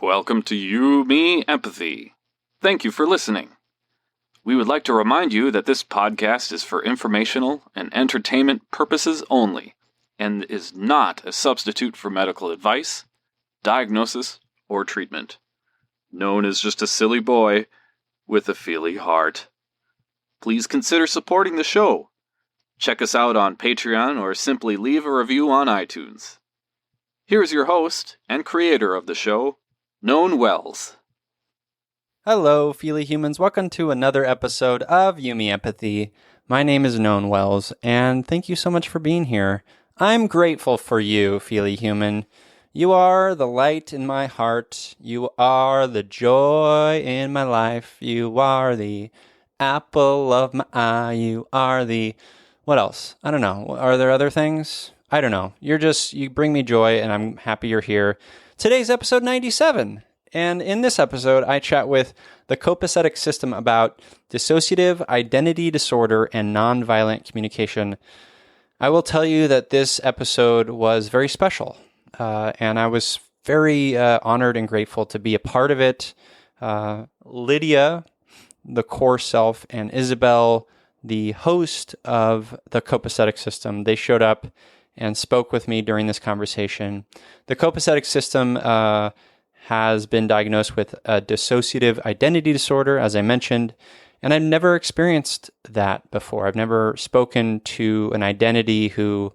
Welcome to You, Me, Empathy. Thank you for listening. We would like to remind you that this podcast is for informational and entertainment purposes only, and is not a substitute for medical advice, diagnosis, or treatment. Known as just a silly boy with a feely heart. Please consider supporting the show. Check us out on Patreon or simply leave a review on iTunes. Here's your host and creator of the show, Known Wells. Hello, Feely Humans. Welcome to another episode of You, Me, Empathy. My name is Known Wells, and thank you so much for being here. I'm grateful for you, Feely Human. You are the light in my heart. You are the joy in my life. You are the apple of my eye. You are the... What else? I don't know. Are there other things? I don't know. You bring me joy, and I'm happy you're here. Today's episode 97. And in this episode, I chat with the Copacetic system about dissociative identity disorder and nonviolent communication. I will tell you that this episode was very special, and I was very honored and grateful to be a part of it. Lydia, the core self, and Isabel, the host of the Copacetic system, they showed up and spoke with me during this conversation. The Copacetic system has been diagnosed with a dissociative identity disorder, as I mentioned, and I've never experienced that before. I've never spoken to an identity who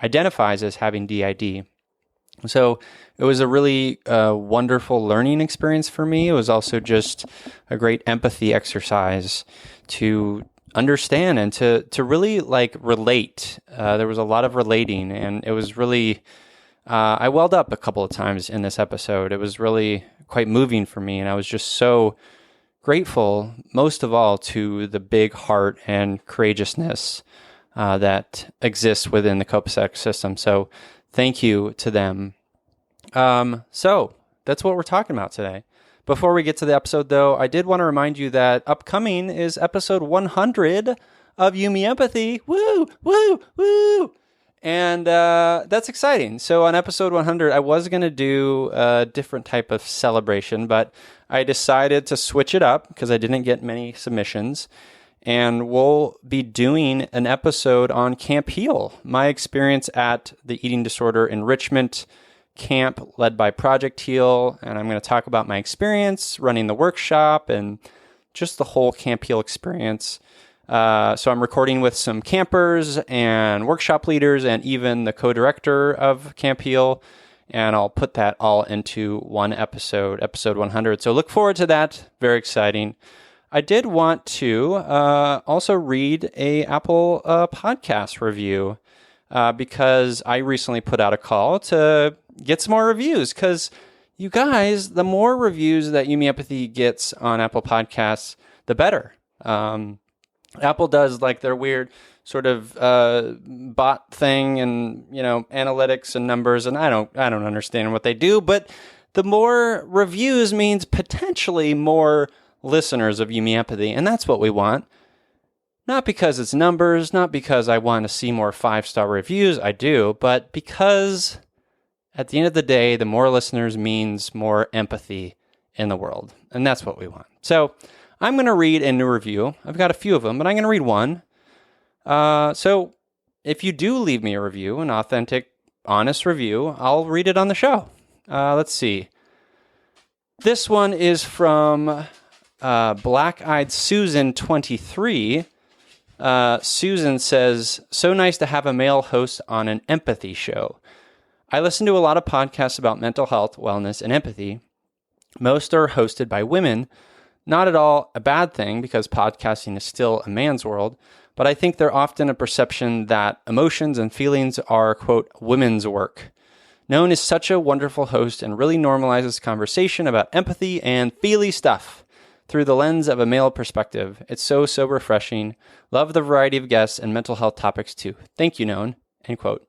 identifies as having DID. So it was a really wonderful learning experience for me. It was also just a great empathy exercise to understand and to really relate. There was a lot of relating, and it was really... I welled up a couple of times in this episode. It was really quite moving for me, and I was just so grateful, most of all, to the big heart and courageousness that exists within the Copacetic system. So thank you to them. So that's what we're talking about today. Before we get to the episode, though, I did want to remind you that upcoming is episode 100 of You, Me, Empathy. Woo, woo, woo! And that's exciting. So on episode 100, I was going to do a different type of celebration, but I decided to switch it up because I didn't get many submissions. And we'll be doing an episode on Camp Heal, my experience at the eating disorder enrichment camp led by Project Heal. And I'm going to talk about my experience running the workshop and just the whole Camp Heal experience. So I'm recording with some campers and workshop leaders and even the co-director of Camp Heal, and I'll put that all into one episode 100. So look forward to that. Very exciting. I did want to also read a Apple podcast review because I recently put out a call to get some more reviews, because you guys, the more reviews that You, Me, Empathy gets on Apple Podcasts, the better. Apple does like their weird sort of bot thing and, analytics and numbers, and I don't understand what they do, but the more reviews means potentially more listeners of You, Me, Empathy, and that's what we want. Not because it's numbers, not because I want to see more 5-star reviews, I do, but because at the end of the day, the more listeners means more empathy in the world, and that's what we want. So I'm going to read a new review. I've got a few of them, but I'm going to read one. So if you do leave me a review, an authentic, honest review, I'll read it on the show. Let's see. This one is from Black-Eyed Susan 23. Susan says, "So nice to have a male host on an empathy show. I listen to a lot of podcasts about mental health, wellness, and empathy. Most are hosted by women. Not at all a bad thing, because podcasting is still a man's world, but I think there's often a perception that emotions and feelings are, quote, women's work. Known is such a wonderful host and really normalizes conversation about empathy and feely stuff through the lens of a male perspective. It's so refreshing. Love the variety of guests and mental health topics too. Thank you, Known," end quote.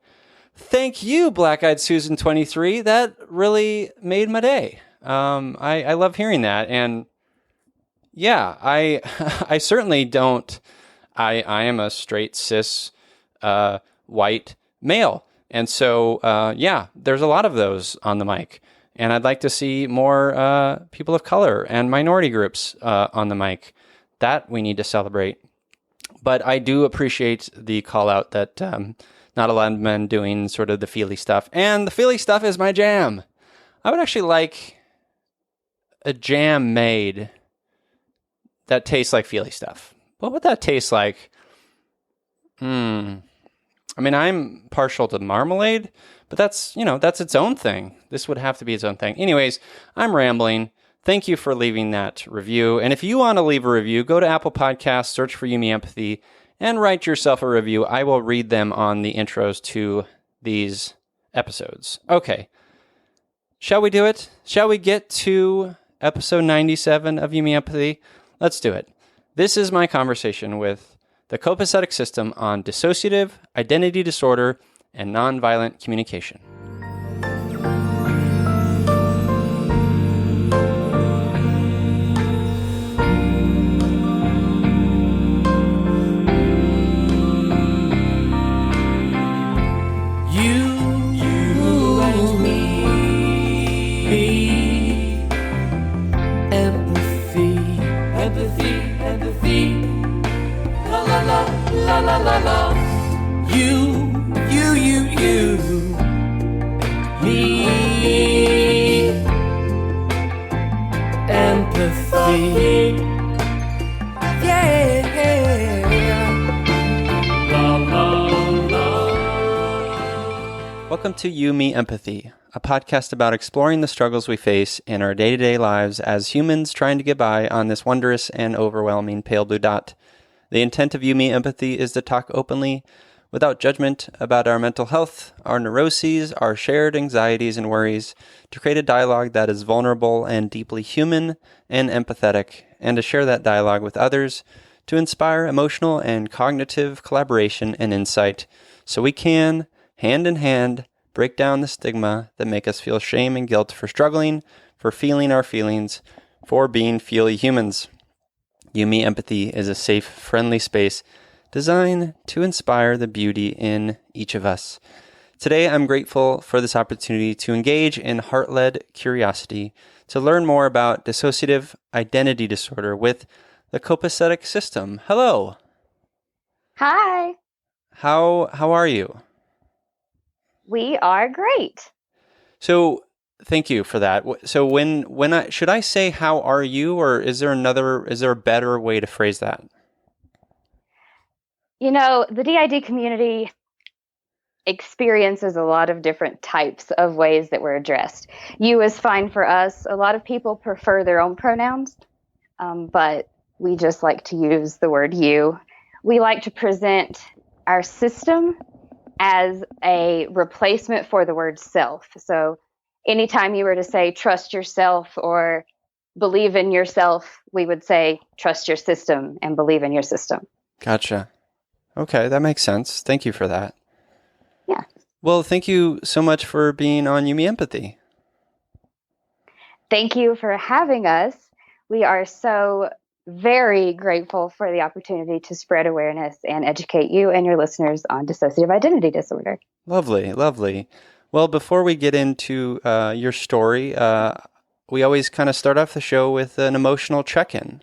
Thank you, Black-Eyed Susan 23. That really made my day. I love hearing that, and yeah, I certainly don't. I am a straight cis white male, And so, there's a lot of those on the mic. And I'd like to see more people of color and minority groups on the mic. That we need to celebrate. But I do appreciate the call out that not a lot of men doing sort of the feely stuff. And the feely stuff is my jam. I would actually like a jam made that tastes like feely stuff. What would that taste like? I mean, I'm partial to marmalade, but that's its own thing. This would have to be its own thing. Anyways, I'm rambling. Thank you for leaving that review. And if you want to leave a review, go to Apple Podcasts, search for Yumi Empathy, and write yourself a review. I will read them on the intros to these episodes. Okay. Shall we do it? Shall we get to episode 97 of Yumi Empathy? Let's do it. This is my conversation with the Copacetic system on dissociative, identity disorder, and nonviolent communication. La la la la, you, me, empathy, yeah, la la la. Welcome to You, Me, Empathy, a podcast about exploring the struggles we face in our day-to-day lives as humans trying to get by on this wondrous and overwhelming pale blue dot. The intent of You, Me, Empathy is to talk openly, without judgment, about our mental health, our neuroses, our shared anxieties and worries, to create a dialogue that is vulnerable and deeply human and empathetic, and to share that dialogue with others, to inspire emotional and cognitive collaboration and insight, so we can, hand in hand, break down the stigma that make us feel shame and guilt for struggling, for feeling our feelings, for being feely humans. You, Me, Empathy is a safe, friendly space designed to inspire the beauty in each of us. Today, I'm grateful for this opportunity to engage in heart-led curiosity to learn more about dissociative identity disorder with the Copacetic system. Hello. Hi. How are you? We are great. So, thank you for that. So should I say how are you, or is there a better way to phrase that? You know, the DID community experiences a lot of different types of ways that we're addressed. You is fine for us. A lot of people prefer their own pronouns, but we just like to use the word you. We like to present our system as a replacement for the word self. So anytime you were to say trust yourself or believe in yourself, we would say trust your system and believe in your system. Gotcha. Okay, that makes sense. Thank you for that. Yeah. Well, thank you so much for being on Yumi Empathy. Thank you for having us. We are so very grateful for the opportunity to spread awareness and educate you and your listeners on dissociative identity disorder. Lovely, lovely. Well, before we get into your story, we always kind of start off the show with an emotional check-in.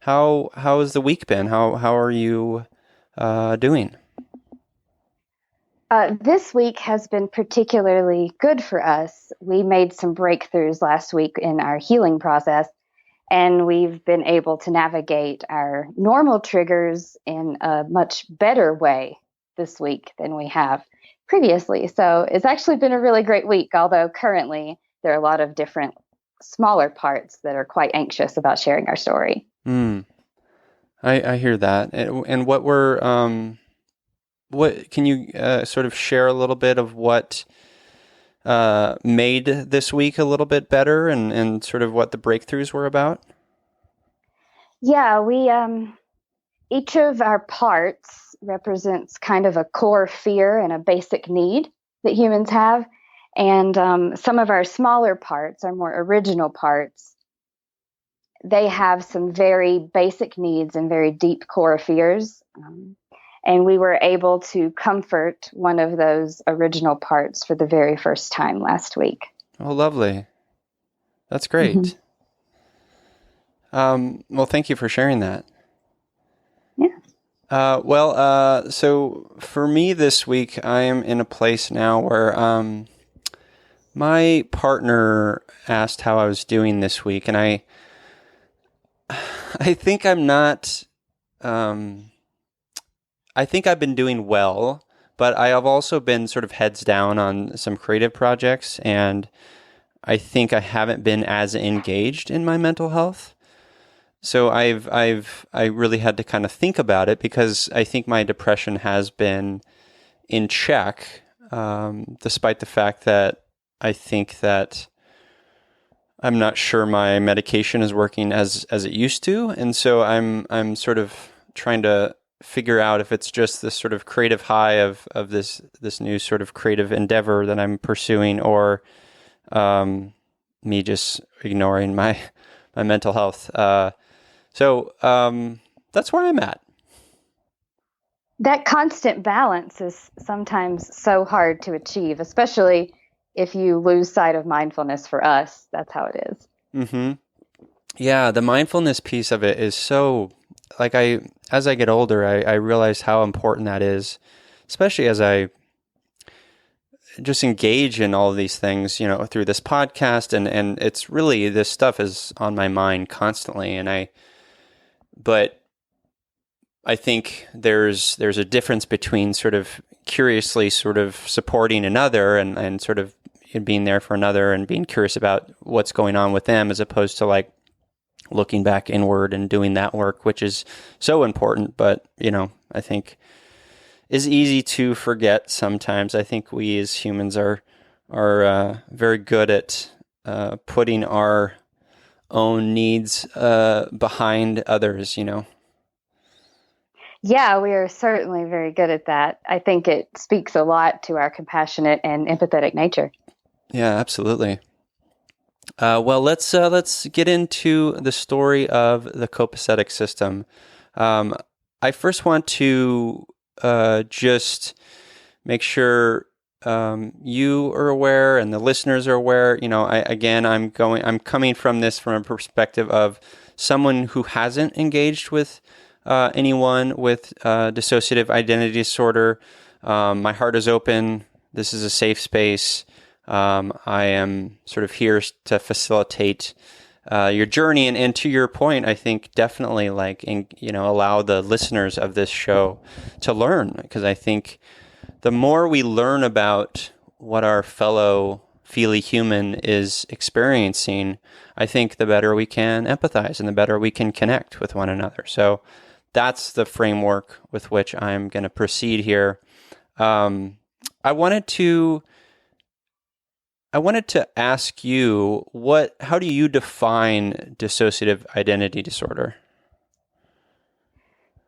How has the week been? How are you doing? This week has been particularly good for us. We made some breakthroughs last week in our healing process, and we've been able to navigate our normal triggers in a much better way this week than we have previously. So it's actually been a really great week, although currently there are a lot of different smaller parts that are quite anxious about sharing our story. I hear that. And what can you sort of share a little bit of what made this week a little bit better and sort of what the breakthroughs were about? Yeah, we each of our parts represents kind of a core fear and a basic need that humans have. And some of our smaller parts, our more original parts, they have some very basic needs and very deep core fears. And we were able to comfort one of those original parts for the very first time last week. Oh, lovely. That's great. Well, thank you for sharing that. Yeah. So for me this week, I am in a place now where my partner asked how I was doing this week, and I think I'm not. I think I've been doing well, but I have also been sort of heads down on some creative projects, and I think I haven't been as engaged in my mental health. So I really had to kind of think about it, because I think my depression has been in check, despite the fact that I think that I'm not sure my medication is working as it used to, and so I'm sort of trying to figure out if it's just this sort of creative high of this new sort of creative endeavor that I'm pursuing, or me just ignoring my mental health. So that's where I'm at. That constant balance is sometimes so hard to achieve, especially if you lose sight of mindfulness. For us, that's how it is. Mm-hmm. Yeah, the mindfulness piece of it is so, like, as I get older, I realize how important that is, especially as I just engage in all of these things, through this podcast, and it's really, this stuff is on my mind constantly, but I think there's a difference between sort of curiously sort of supporting another and sort of being there for another and being curious about what's going on with them, as opposed to like looking back inward and doing that work, which is so important, but I think is easy to forget sometimes. I think we as humans are very good at putting our own needs behind others, Yeah, we are certainly very good at that. I think it speaks a lot to our compassionate and empathetic nature. Yeah, absolutely. Well, let's get into the story of the Copacetic system. I first want to just make sure you are aware and the listeners are aware. I'm coming from this from a perspective of someone who hasn't engaged with anyone with dissociative identity disorder. My heart is open. This is a safe space. I am sort of here to facilitate your journey, and to your point, I think definitely allow the listeners of this show to learn, because I think the more we learn about what our fellow feely human is experiencing, I think the better we can empathize and the better we can connect with one another. So that's the framework with which I'm going to proceed here. I wanted to ask you, how do you define dissociative identity disorder?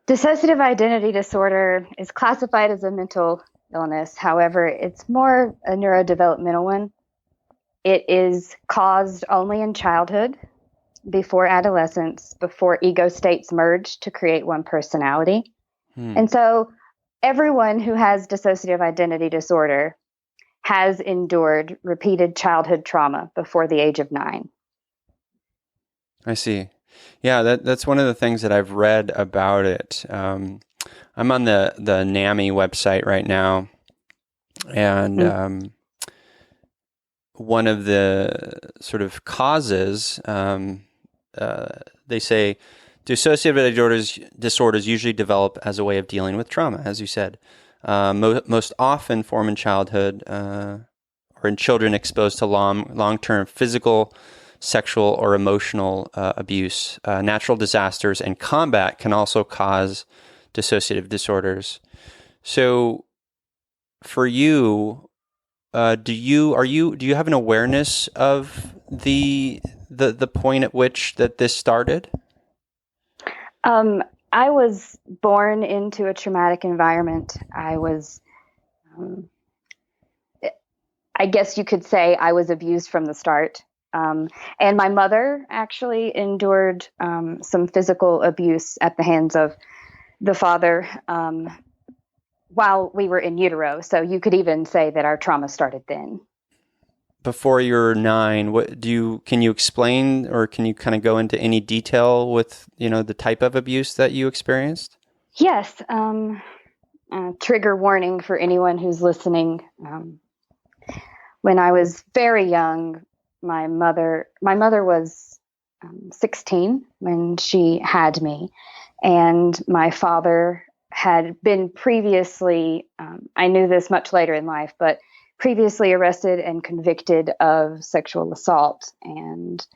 Dissociative identity disorder is classified as a mental illness. However, it's more a neurodevelopmental one. It is caused only in childhood, before adolescence, before ego states merge to create one personality. And so everyone who has dissociative identity disorder has endured repeated childhood trauma before the age of 9. I see. Yeah, that's one of the things that I've read about it. I'm on the NAMI website right now, and one of the sort of causes, they say dissociative disorders usually develop as a way of dealing with trauma, as you said. Most often form in childhood or in children exposed to long-term physical, sexual, or emotional abuse. Natural disasters and combat can also cause dissociative disorders. So, for you, do you have an awareness of the point at which that this started? I was born into a traumatic environment. I was, I guess you could say I was abused from the start. And my mother actually endured some physical abuse at the hands of the father. while we were in utero. So you could even say that our trauma started then. Before you're 9, can you explain, or can you kind of go into any detail with, the type of abuse that you experienced? Yes. Trigger warning for anyone who's listening. When I was very young, my mother was 16 when she had me, and my father had been previously, I knew this much later in life, but previously arrested and convicted of sexual assault. And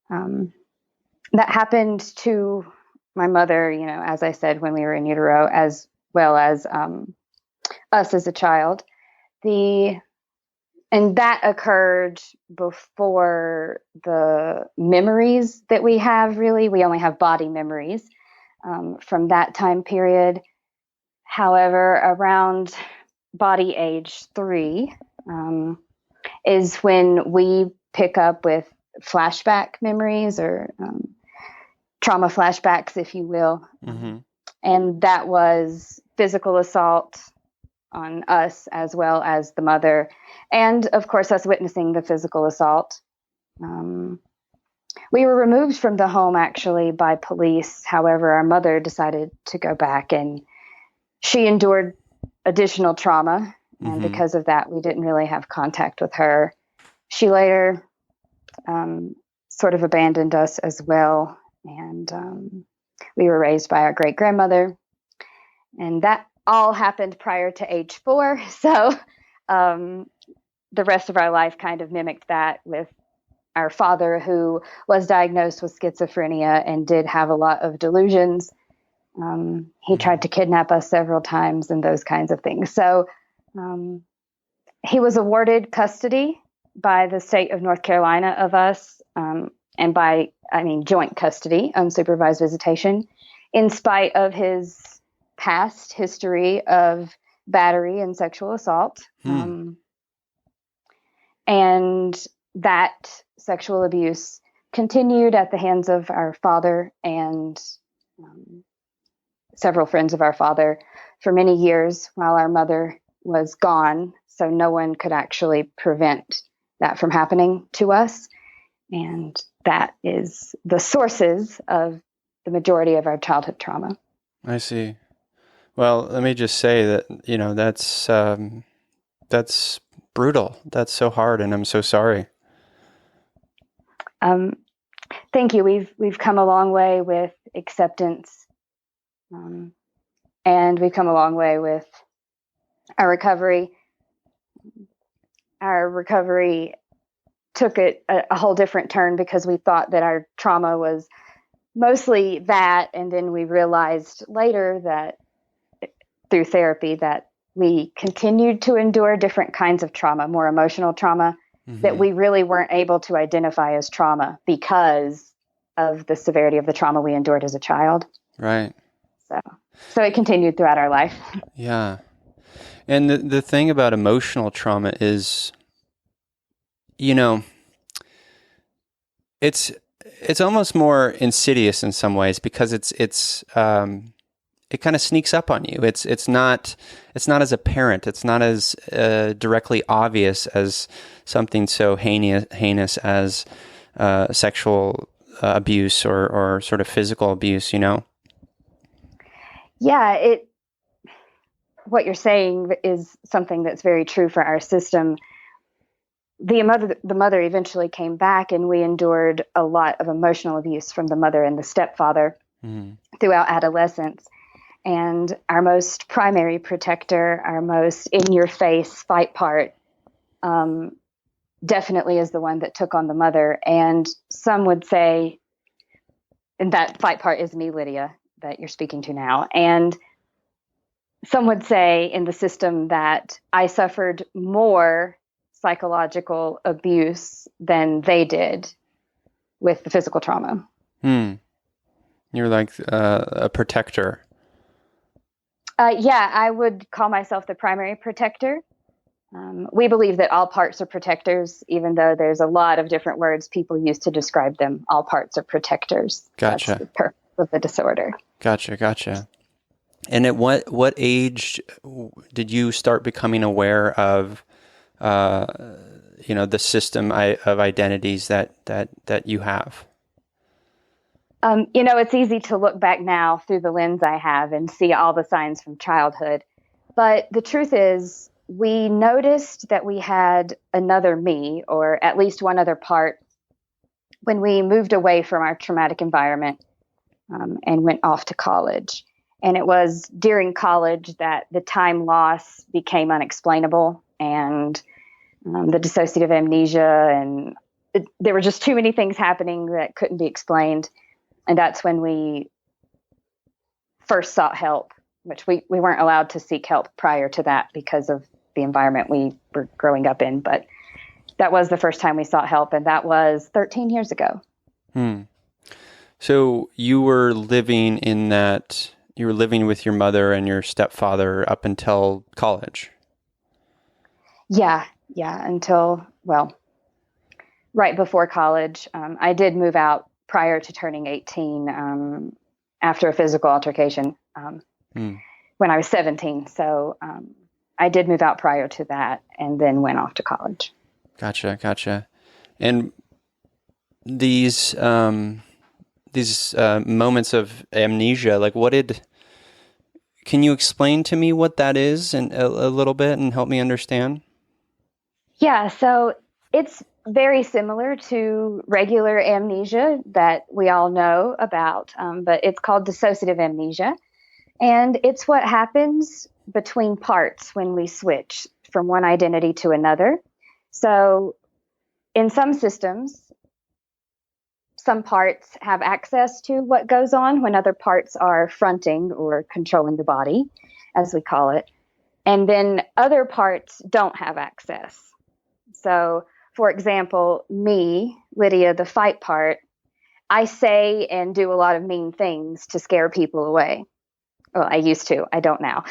that happened to my mother, as I said, when we were in utero, as well as us as a child. And that occurred before the memories that we have, really. We only have body memories from that time period. However, around body age 3 is when we pick up with flashback memories, or trauma flashbacks, if you will. Mm-hmm. And that was physical assault on us as well as the mother. And of course, us witnessing the physical assault. We were removed from the home actually by police. However, our mother decided to go back, and she endured additional trauma. And because of that, we didn't really have contact with her. She later sort of abandoned us as well. And we were raised by our great grandmother. And that all happened prior to age 4. So the rest of our life kind of mimicked that, with our father, who was diagnosed with schizophrenia and did have a lot of delusions. He tried to kidnap us several times and those kinds of things. So he was awarded custody by the state of North Carolina of us, and joint custody, unsupervised visitation, in spite of his past history of battery and sexual assault. And that sexual abuse continued at the hands of our father and several friends of our father for many years while our mother was gone. So no one could actually prevent that from happening to us. And that is the sources of the majority of our childhood trauma. I see. Well, let me just say that, that's brutal. That's so hard, and I'm so sorry. Thank you. We've come a long way with acceptance, and we've come a long way with our recovery. Our recovery took it a whole different turn because we thought that our trauma was mostly that, and then we realized later that through therapy that we continued to endure different kinds of trauma, more emotional trauma, that we really weren't able to identify as trauma because of the severity of the trauma we endured as a child. Right. So it continued throughout our life. Yeah. And the thing about emotional trauma is, it's almost more insidious in some ways, because it kind of sneaks up on you. It's not as apparent. It's not as directly obvious as something so heinous as sexual abuse or sort of physical abuse. Yeah, what you're saying is something that's very true for our system. The mother eventually came back, and we endured a lot of emotional abuse from the mother and the stepfather throughout adolescence. And our most primary protector, our most in-your-face fight part, definitely is the one that took on the mother. And some would say, and that fight part is me, Lydia, that you're speaking to now. And some would say in the system that I suffered more psychological abuse than they did with the physical trauma. You're like a protector. Yeah, I would call myself the primary protector. We believe that all parts are protectors, even though there's a lot of different words people use to describe them. All parts are protectors. Gotcha. That's the purpose of the disorder. Gotcha. And at what age did you start becoming aware of, the system of identities that you have? It's easy to look back now through the lens I have and see all the signs from childhood. But the truth is, we noticed that we had another me, or at least one other part, when we moved away from our traumatic environment and went off to college. And it was during college that the time loss became unexplainable, and the dissociative amnesia, and there were just too many things happening that couldn't be explained. And that's when we first sought help, which we weren't allowed to seek help prior to that because of the environment we were growing up in. But that was the first time we sought help, and that was 13 years ago. So you were living with your mother and your stepfather up until college? Yeah, until, right before college. I did move out prior to turning 18 after a physical altercation when I was 17. So I did move out prior to that and then went off to college. Gotcha. And these moments of amnesia, can you explain to me what that is and a little bit and help me understand? Yeah, so it's very similar to regular amnesia that we all know about, but it's called dissociative amnesia. And it's what happens between parts when we switch from one identity to another. So in some systems, some parts have access to what goes on when other parts are fronting or controlling the body, as we call it. And then other parts don't have access. So, for example, me, Lydia, the fight part, I say and do a lot of mean things to scare people away. Well, I used to. I don't now.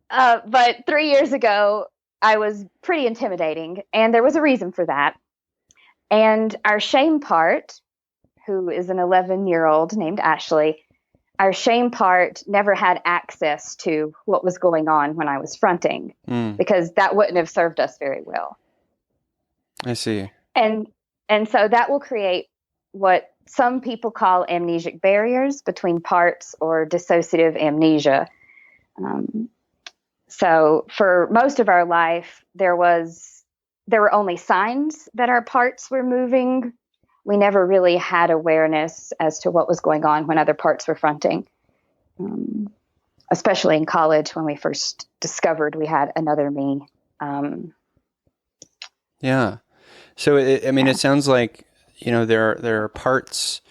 But 3 years ago, I was pretty intimidating, and there was a reason for that. And our shame part, who is an 11-year-old named Ashley, our shame part never had access to what was going on when I was fronting, because that wouldn't have served us very well. I see. And so that will create what some people call amnesic barriers between parts, or dissociative amnesia. So for most of our life, there were only signs that our parts were moving. We never really had awareness as to what was going on when other parts were fronting, especially in college when we first discovered we had another me. Yeah. So, it sounds like, there are parts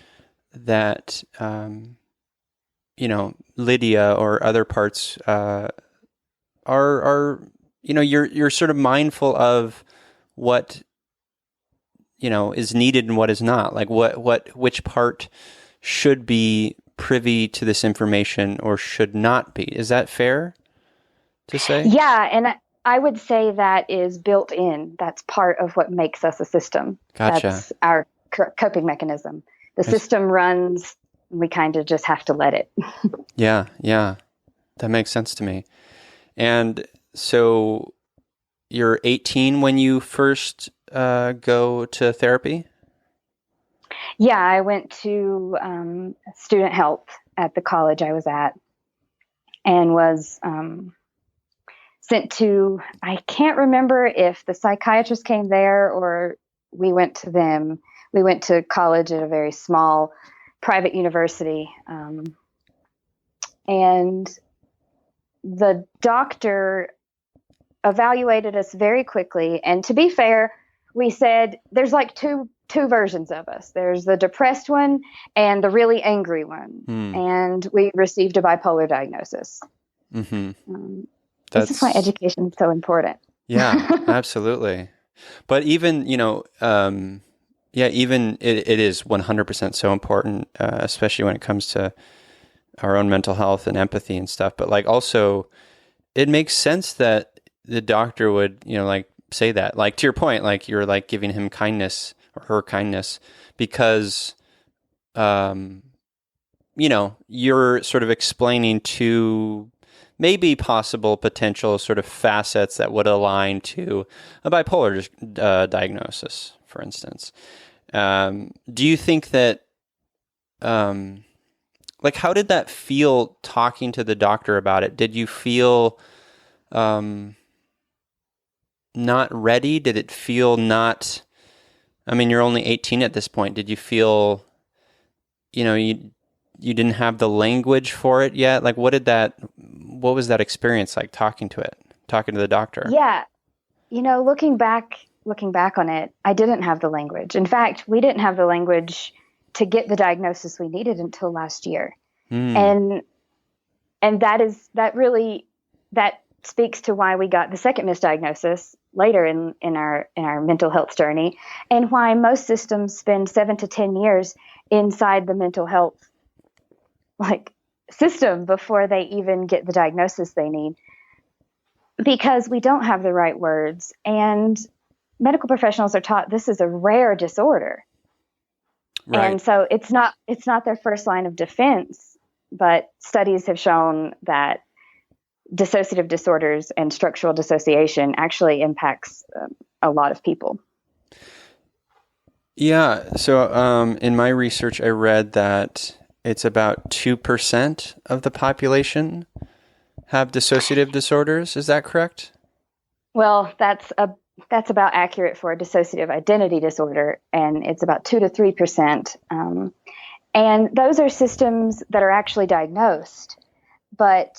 that, Lydia or other parts are you're sort of mindful of what is needed and what is not, like which part should be privy to this information or should not be. Is that fair to say? Yeah, and I would say that is built in. That's part of what makes us a system. Gotcha. That's our coping mechanism. The system runs, we kind of just have to let it. Yeah, that makes sense to me. And so you're 18 when you first go to therapy? Yeah, I went to student help at the college I was at, and was sent to, I can't remember if the psychiatrist came there or we went to them. We went to college at a very small private university. And the doctor evaluated us very quickly. And to be fair, we said there's like two versions of us. There's the depressed one and the really angry one. And we received a bipolar diagnosis. Mm-hmm. This is why education is so important. Yeah, absolutely. But even, even it is 100% so important, especially when it comes to our own mental health and empathy and stuff. But also, it makes sense that the doctor would, say that. To your point, you're giving him kindness or her kindness because, you're sort of explaining two maybe possible potential sort of facets that would align to a bipolar diagnosis, for instance. Do you think that, how did that feel talking to the doctor about it? Did you feel not ready? Did it feel not, you're only 18 at this point. Did you feel, you didn't have the language for it yet? What was that experience like talking to the doctor? Yeah. Looking back on it, I didn't have the language. In fact, we didn't have the language to get the diagnosis we needed until last year. And that speaks to why we got the second misdiagnosis later in our mental health journey, and why most systems spend 7 to 10 years inside the mental health system before they even get the diagnosis they need, because we don't have the right words, and medical professionals are taught this is a rare disorder. Right. And so it's not their first line of defense, but studies have shown that dissociative disorders and structural dissociation actually impacts a lot of people. Yeah. So in my research, I read that it's about 2% of the population have dissociative disorders. Is that correct? Well, that's about accurate for a dissociative identity disorder, and it's about 2 to 3%. And those are systems that are actually diagnosed. But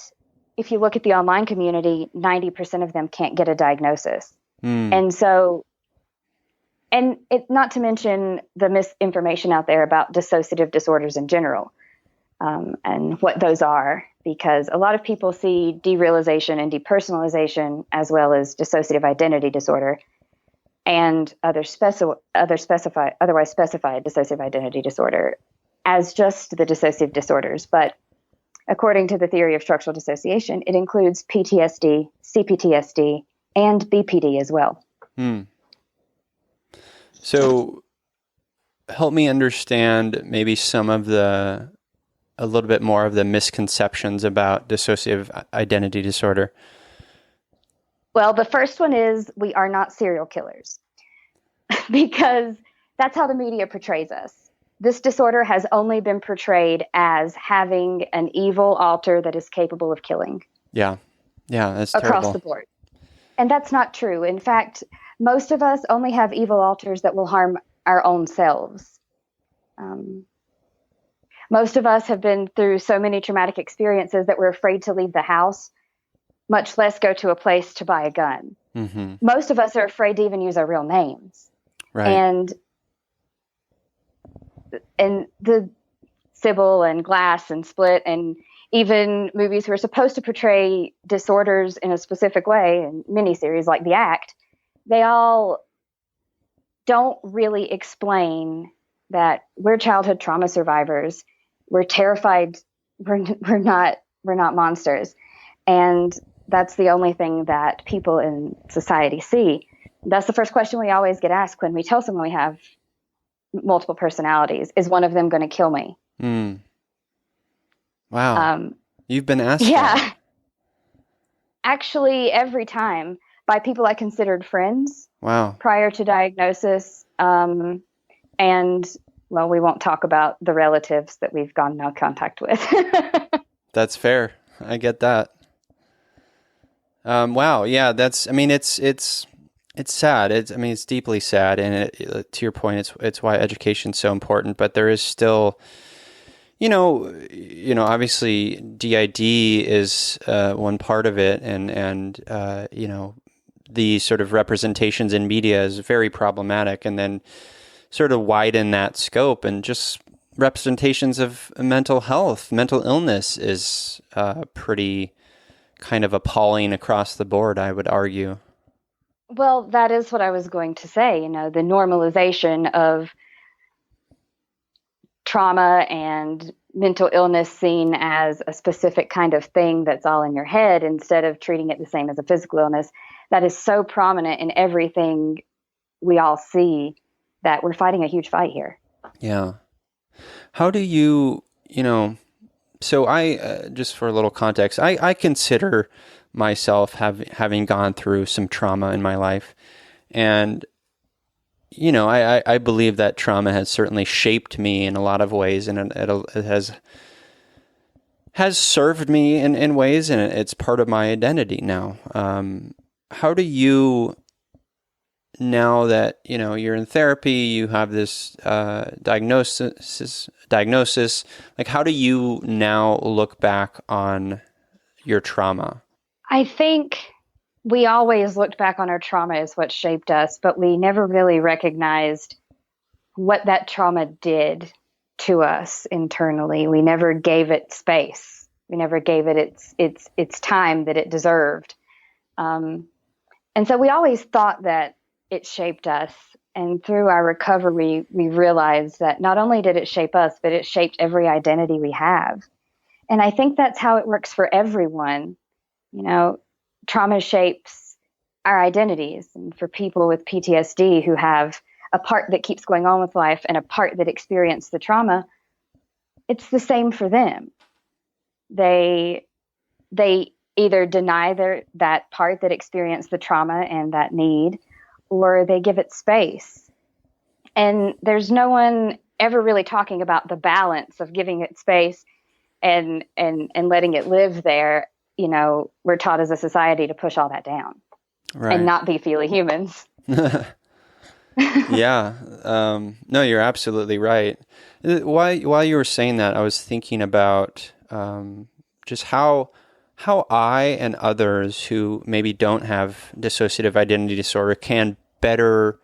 if you look at the online community, 90% of them can't get a diagnosis. And so, not to mention the misinformation out there about dissociative disorders in general, and what those are, because a lot of people see derealization and depersonalization as well as dissociative identity disorder and otherwise specified dissociative identity disorder as just the dissociative disorders. But according to the theory of structural dissociation, it includes PTSD, CPTSD, and BPD as well. So help me understand maybe a little bit more of the misconceptions about dissociative identity disorder. Well, the first one is we are not serial killers, because that's how the media portrays us. This disorder has only been portrayed as having an evil alter that is capable of killing. Yeah, that's across terrible. the board. And that's not true. In fact, most of us only have evil alters that will harm our own selves. Most of us have been through so many traumatic experiences that we're afraid to leave the house, much less go to a place to buy a gun. Mm-hmm. Most of us are afraid to even use our real names. Right. And the Sybil and Glass and Split and even movies who are supposed to portray disorders in a specific way, and miniseries like The Act, they all don't really explain that we're childhood trauma survivors. We're terrified. We're not monsters. And that's the only thing that people in society see. That's the first question we always get asked when we tell someone we have multiple personalities. Is one of them going to kill me? Wow. You've been asked that? Actually, every time, by people I considered friends. Wow. Prior to diagnosis. And, well, we won't talk about the relatives that we've gone no contact with. That's fair. I get that. Wow. Yeah, it's sad. It's deeply sad. And to your point, it's why education's so important, but there is still, obviously DID is, one part of it. And the sort of representations in media is very problematic. And then sort of widen that scope, and just representations of mental health, mental illness is pretty kind of appalling across the board, I would argue. Well, that is what I was going to say. The normalization of trauma and mental illness seen as a specific kind of thing that's all in your head, instead of treating it the same as a physical illness, that is so prominent in everything we all see, that we're fighting a huge fight here. Yeah. How do you, So just for a little context, I consider myself having gone through some trauma in my life. And, I believe that trauma has certainly shaped me in a lot of ways, and it has served me in ways, and it's part of my identity now. How do you, now that, you're in therapy, you have this diagnosis, like how do you now look back on your trauma? I think we always looked back on our trauma as what shaped us, but we never really recognized what that trauma did to us internally. We never gave it space. We never gave it its time that it deserved. And so we always thought that it shaped us. And through our recovery, we realized that not only did it shape us, but it shaped every identity we have. And I think that's how it works for everyone. Trauma shapes our identities. And for people with PTSD who have a part that keeps going on with life and a part that experienced the trauma, it's the same for them. They either deny that part that experienced the trauma and that need, or they give it space. And there's no one ever really talking about the balance of giving it space and letting it live there. We're taught as a society to push all that down, right, and not be feely humans. Yeah. No, you're absolutely right. While you were saying that, I was thinking about just how I and others who maybe don't have dissociative identity disorder can better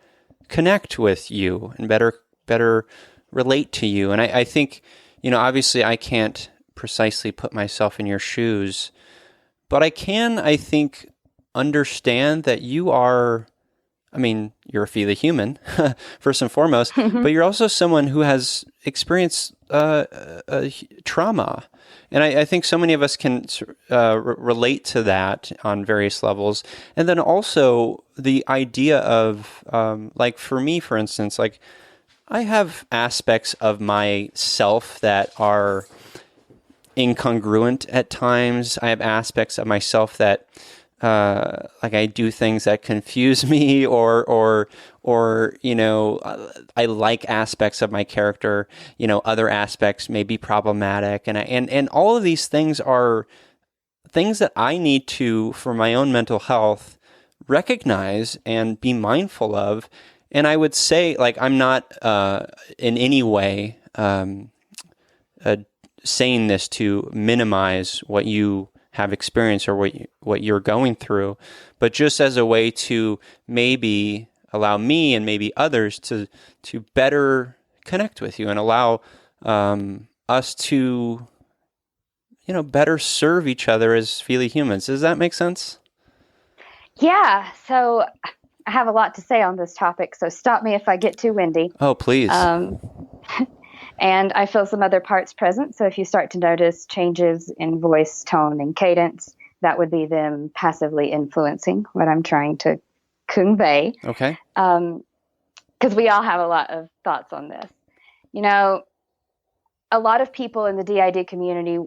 connect with you and better relate to you. And I think, obviously I can't precisely put myself in your shoes, but I can, I think, understand that you're a feely human, first and foremost, but you're also someone who has experienced trauma. And I think so many of us can relate to that on various levels. And then also the idea of, like for me, for instance, like I have aspects of myself that are incongruent at times. I have aspects of myself that like I do things that confuse me or I like aspects of my character, other aspects may be problematic. And all of these things are things that I need to, for my own mental health, recognize and be mindful of. And I would say, like, I'm not in any way saying this to minimize what you have experienced or what you're going through, but just as a way to maybe allow me and maybe others to better connect with you and allow us to, better serve each other as feely humans. Does that make sense? Yeah. So I have a lot to say on this topic, so stop me if I get too windy. Oh, please. And I feel some other parts present. So if you start to notice changes in voice, tone, and cadence, that would be them passively influencing what I'm trying to convey. Okay. Because we all have a lot of thoughts on this. A lot of people in the DID community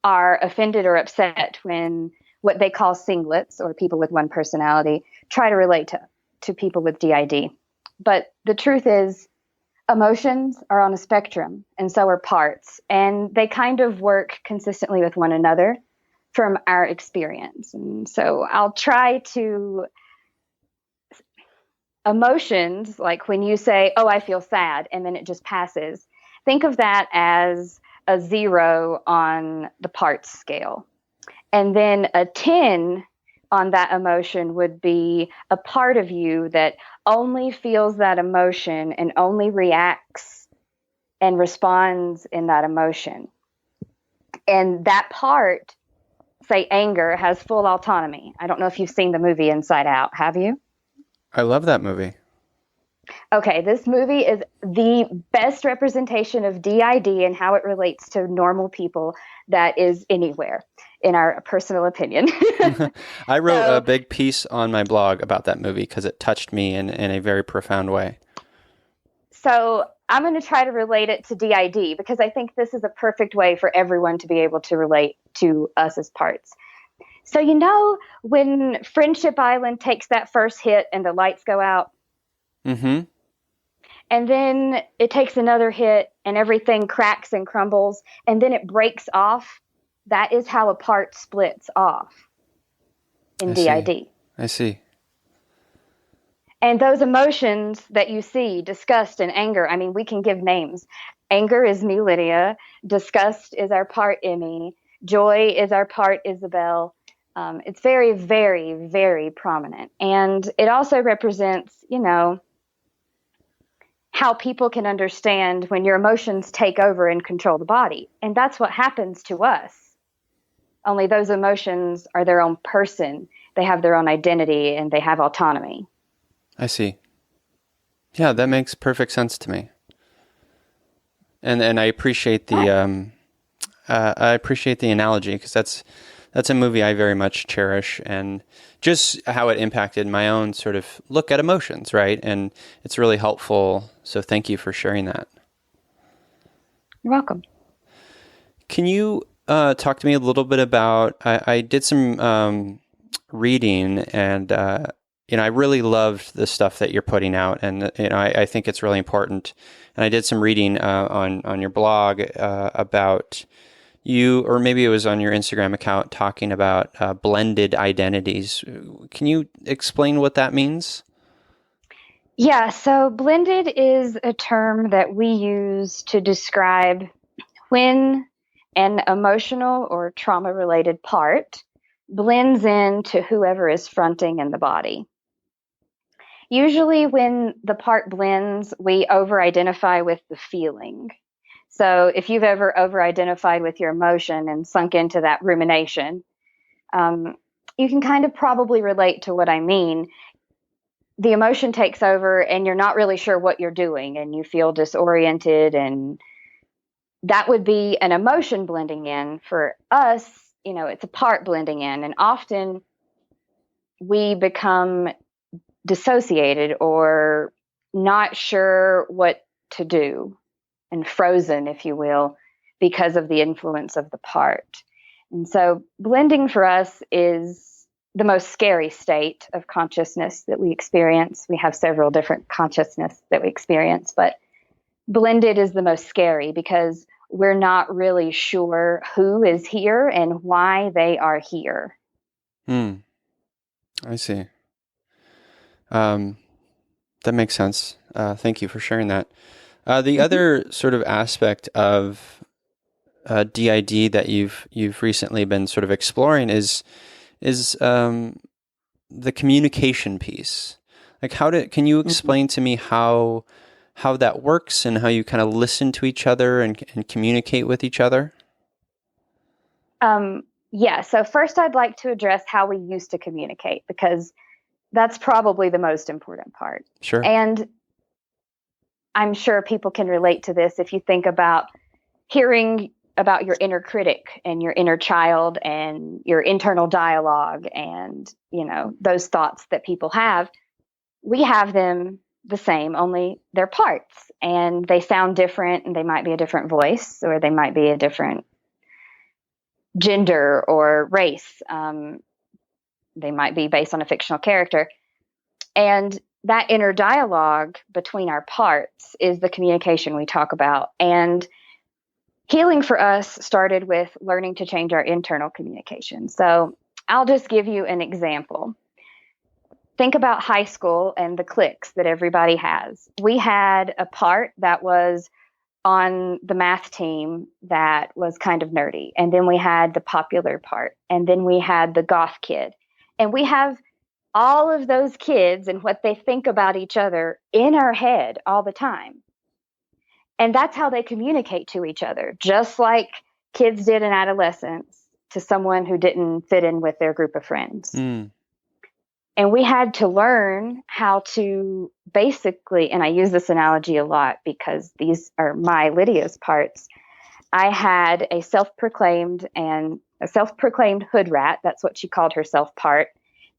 are offended or upset when what they call singlets, or people with one personality, try to relate to people with DID. But the truth is, emotions are on a spectrum, and so are parts, and they kind of work consistently with one another from our experience. And so I'll try to, emotions, like when you say, oh, I feel sad, and then it just passes, think of that as a 0 on the parts scale. And then a 10 on that emotion would be a part of you that only feels that emotion and only reacts and responds in that emotion. And that part, say anger, has full autonomy. I don't know if you've seen the movie Inside Out. Have you? I love that movie. Okay, this movie is the best representation of DID and how it relates to normal people that is anywhere, in our personal opinion. I wrote a big piece on my blog about that movie because it touched me in a very profound way. So I'm going to try to relate it to DID because I think this is a perfect way for everyone to be able to relate to us as parts. So, when Friendship Island takes that first hit and the lights go out, Mm-hmm. and then it takes another hit and everything cracks and crumbles, and then it breaks off, that is how a part splits off in DID. I see. And those emotions that you see, disgust and anger, I mean, we can give names. Anger is me, Lydia. Disgust is our part, Emmy. Joy is our part, Isabel. It's very, very, very prominent. And it also represents, how people can understand when your emotions take over and control the body. And that's what happens to us. Only those emotions are their own person. They have their own identity and they have autonomy. I see. Yeah, that makes perfect sense to me. And I appreciate the analogy because that's a movie I very much cherish, and just how it impacted my own sort of look at emotions, right? And it's really helpful. So thank you for sharing that. You're welcome. Can you talk to me a little bit about? I did some reading, and I really loved the stuff that you're putting out, and I think it's really important. And I did some reading on your blog about you, or maybe it was on your Instagram account, talking about blended identities. Can you explain what that means? Yeah, so blended is a term that we use to describe when an emotional or trauma-related part blends into whoever is fronting in the body. Usually when the part blends, we over-identify with the feeling. So if you've ever over-identified with your emotion and sunk into that rumination, you can kind of probably relate to what I mean. The emotion takes over and you're not really sure what you're doing and you feel disoriented, and that would be an emotion blending in. For us, it's a part blending in, and often we become dissociated or not sure what to do and frozen, if you will, because of the influence of the part. And so blending for us is the most scary state of consciousness that we experience. We have several different consciousness that we experience, but blended is the most scary because we're not really sure who is here and why they are here. I see. That makes sense. Thank you for sharing that. The other sort of aspect of DID that you've recently been sort of exploring is the communication piece. Like, can you explain to me how that works and how you kind of listen to each other and communicate with each other? Yeah. So first I'd like to address how we used to communicate, because that's probably the most important part. Sure. And I'm sure people can relate to this if you think about hearing about your inner critic and your inner child and your internal dialogue and, those thoughts that people have. We have them the same, only they're parts, and they sound different, and they might be a different voice, or they might be a different gender or race. They might be based on a fictional character. And that inner dialogue between our parts is the communication we talk about. And healing for us started with learning to change our internal communication. So I'll just give you an example. Think about high school and the cliques that everybody has. We had a part that was on the math team that was kind of nerdy. And then we had the popular part. And then we had the goth kid. And we have all of those kids and what they think about each other in our head all the time. And that's how they communicate to each other, just like kids did in adolescence to someone who didn't fit in with their group of friends. And we had to learn how to basically, and I use this analogy a lot because these are my Lydia's parts. I had a self-proclaimed hood rat. That's what she called herself part.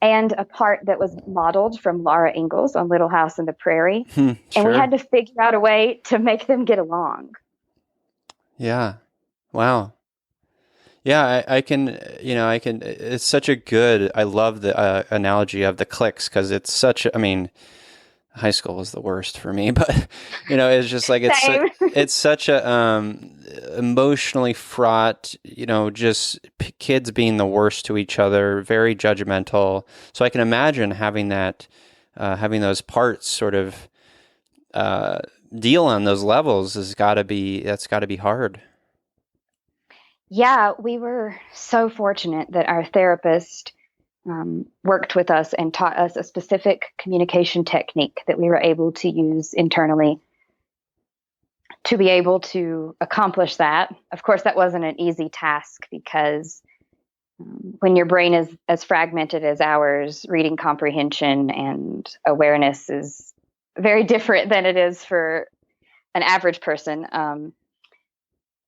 and a part that was modeled from Laura Ingalls on Little House on the Prairie. And we Sure. had to figure out a way to make them get along. Yeah. Wow. Yeah, I can, it's such a good, I love the analogy of the cliques because it's such, I mean, high school was the worst for me, but, it's just like, Same. it's such a emotionally fraught, just kids being the worst to each other, very judgmental. So I can imagine having that, having those parts sort of deal on those levels that's got to be hard. Yeah, we were so fortunate that our therapist worked with us and taught us a specific communication technique that we were able to use internally to be able to accomplish that. Of course, that wasn't an easy task because when your brain is as fragmented as ours, reading comprehension and awareness is very different than it is for an average person.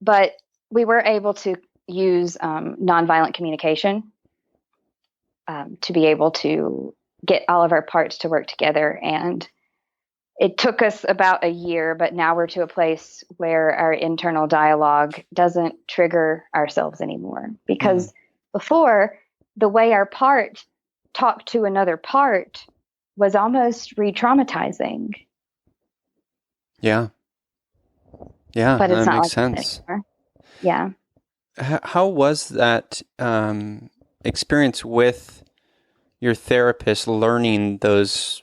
But we were able to use nonviolent communication to be able to get all of our parts to work together. And it took us about a year, but now we're to a place where our internal dialogue doesn't trigger ourselves anymore. Because before, the way our part talked to another part was almost re-traumatizing. Yeah. Yeah, But it's that not makes like that sense. anymore. Yeah. How was that experience with your therapist learning those,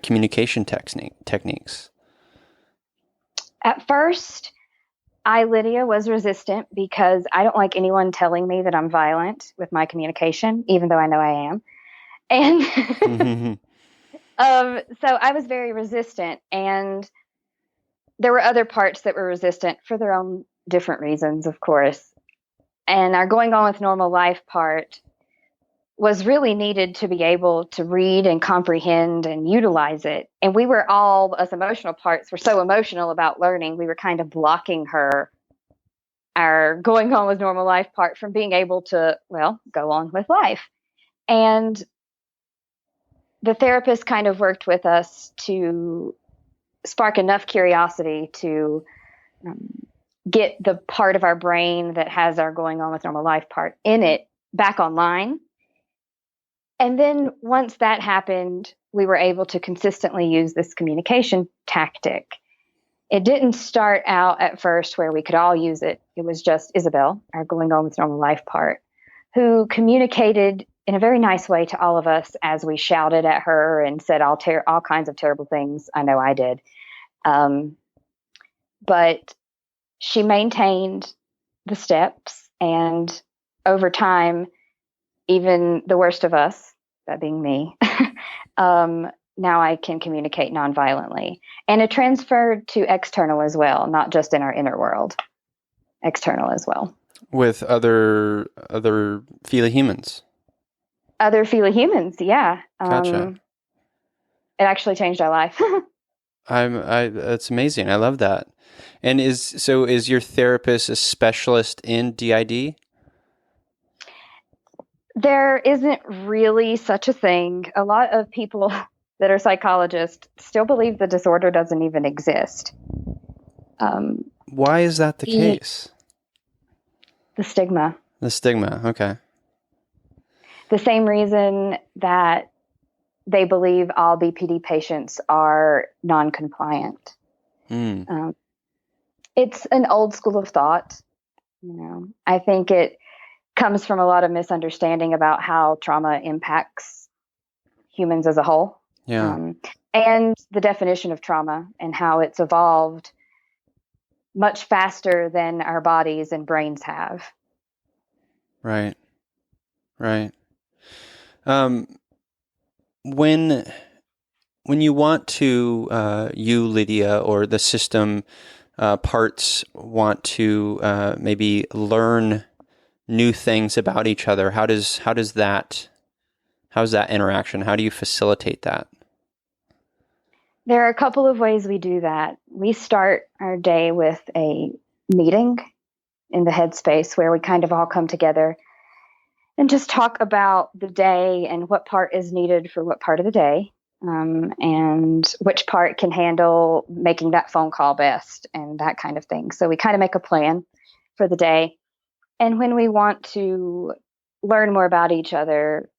communication techniques? At first, Lydia, was resistant because I don't like anyone telling me that I'm violent with my communication, even though I know I am. And so I was very resistant, and there were other parts that were resistant for their own different reasons, of course. And our going on with normal life part was really needed to be able to read and comprehend and utilize it. And we were all, us emotional parts, were so emotional about learning, we were kind of blocking our going on with normal life part from being able to, well, go on with life. And the therapist kind of worked with us to spark enough curiosity to get the part of our brain that has our going on with normal life part in it back online. And then once that happened, we were able to consistently use this communication tactic. It didn't start out at first where we could all use it. It was just Isabel, our going on with normal life part, who communicated in a very nice way to all of us as we shouted at her and said all kinds of terrible things. I know I did. But she maintained the steps, and over time, even the worst of us, that being me, now I can communicate nonviolently. And it transferred to external as well, not just in our inner world, external as well. With other Feely humans. Other Feely humans, yeah. Gotcha. It actually changed our life. That's amazing. I love that. And is your therapist a specialist in DID? There isn't really such a thing. A lot of people that are psychologists still believe the disorder doesn't even exist. Why is that the case? The stigma. The stigma, okay. The same reason that they believe all BPD patients are non-compliant. It's an old school of thought. I think it comes from a lot of misunderstanding about how trauma impacts humans as a whole. Yeah. And the definition of trauma and how it's evolved much faster than our bodies and brains have. Right. When you want to, you, Lydia, or the system parts want to maybe learn new things about each other, how's that interaction? How do you facilitate that? There are a couple of ways we do that. We start our day with a meeting in the headspace where we kind of all come together and just talk about the day and what part is needed for what part of the day, and which part can handle making that phone call best and that kind of thing. So we kind of make a plan for the day. And when we want to learn more about each other,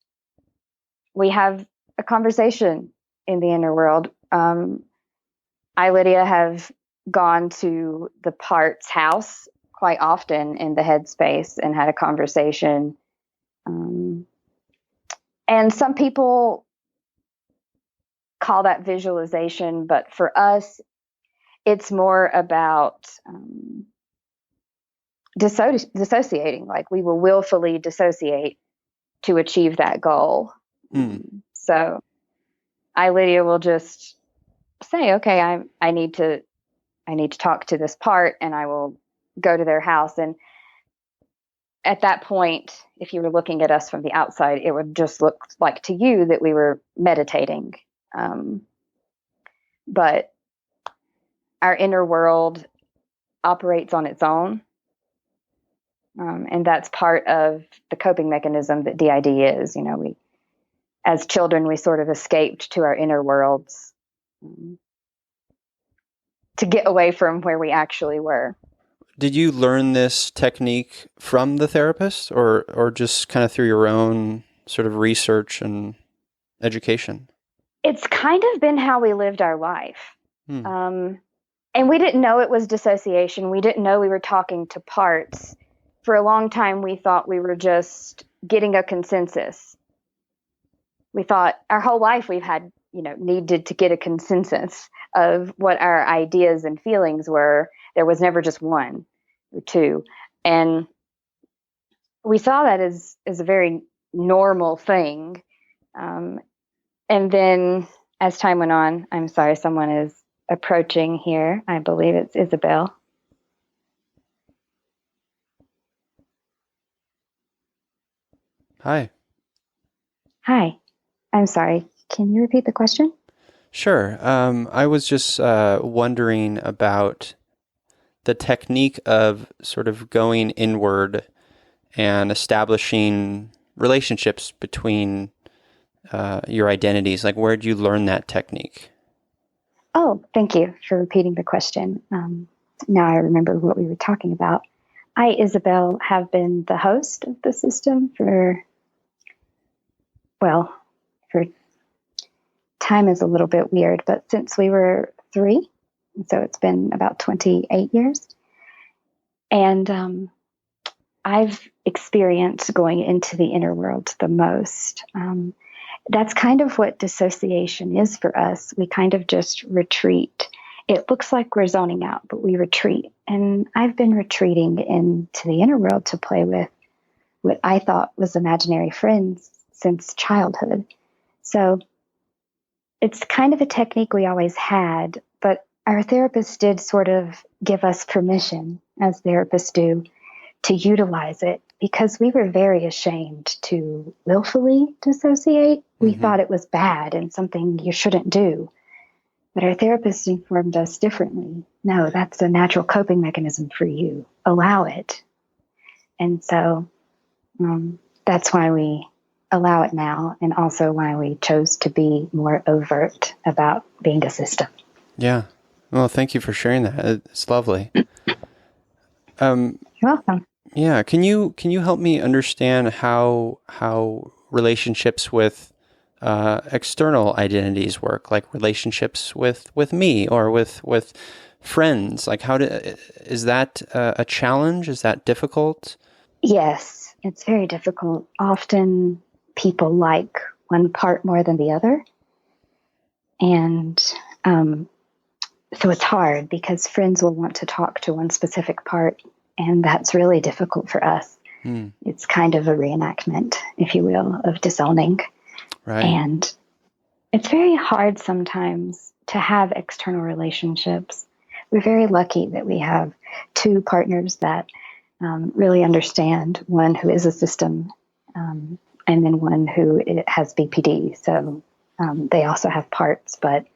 we have a conversation in the inner world. I, Lydia, have gone to the part's house quite often in the headspace and had a conversation. And some people call that visualization, but for us, it's more about dissociating. Like, we will willfully dissociate to achieve that goal. So I, Lydia, will just say, okay, I need to talk to this part, and I will go to their house. And at that point, if you were looking at us from the outside, it would just look like to you that we were meditating. But our inner world operates on its own. And that's part of the coping mechanism that DID is. You know, as children, we sort of escaped to our inner worlds to get away from where we actually were. Did you learn this technique from the therapist, or just kind of through your own sort of research and education? It's kind of been how we lived our life. And we didn't know it was dissociation. We didn't know we were talking to parts. For a long time, we thought we were just getting a consensus. We thought our whole life we've had, needed to get a consensus of what our ideas and feelings were. There was never just one or two. And we saw that as a very normal thing. And then as time went on, I'm sorry, someone is approaching here. I believe it's Isabel. Hi. Hi. I'm sorry. Can you repeat the question? Sure. I was just wondering about the technique of sort of going inward and establishing relationships between your identities. Like, where did you learn that technique? Oh, thank you for repeating the question. Now I remember what we were talking about. I, Isabel, have been the host of the system for time is a little bit weird, but since we were 3, so it's been about 28 years. And I've experienced going into the inner world the most. That's kind of what dissociation is for us. We kind of just retreat. It looks like we're zoning out, but we retreat. And I've been retreating into the inner world to play with what I thought was imaginary friends since childhood. So it's kind of a technique we always had, but our therapist did sort of give us permission, as therapists do, to utilize it, because we were very ashamed to willfully dissociate. We thought it was bad and something you shouldn't do. But our therapist informed us differently. No, that's a natural coping mechanism for you. Allow it. And so that's why we allow it now, and also why we chose to be more overt about being a system. Yeah. Well, thank you for sharing that. It's lovely. You're welcome. Yeah. Can you help me understand how relationships with external identities work, like relationships with me or with friends? Like, is that a challenge? Is that difficult? Yes, it's very difficult. Often people like one part more than the other. And so it's hard, because friends will want to talk to one specific part, and that's really difficult for us. It's kind of a reenactment, if you will, of disowning. Right. And it's very hard sometimes to have external relationships. We're very lucky that we have 2 partners that really understand, one who is a system, and then one who has BPD. So they also have parts, but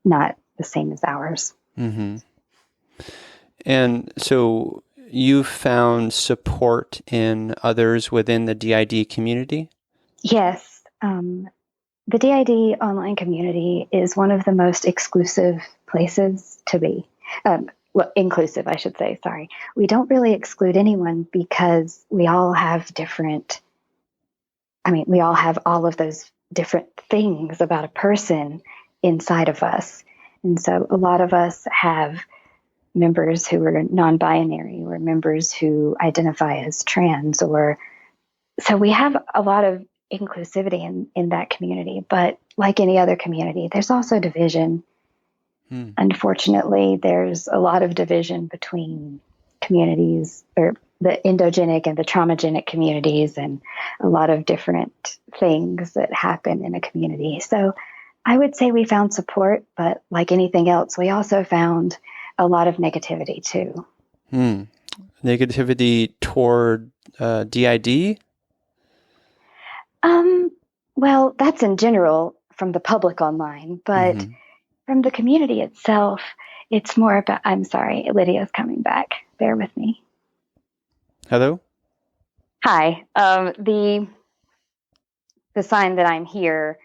not the same as ours. Mm-hmm. And so you found support in others within the DID community? Yes. The DID online community is one of the most exclusive places to be. Well, inclusive, I should say, sorry. We don't really exclude anyone because we all have we all have all of those different things about a person inside of us. And so a lot of us have members who are non-binary or members who identify as trans, so we have a lot of inclusivity in that community. But like any other community, there's also division. Unfortunately, there's a lot of division between communities, or the endogenic and the traumagenic communities, and a lot of different things that happen in a community. So I would say we found support, but like anything else, we also found a lot of negativity too. Negativity toward DID? Well, that's in general from the public online, but from the community itself, it's more about, I'm sorry, Lydia's coming back. Bear with me. Hello? Hi. The sign that I'm here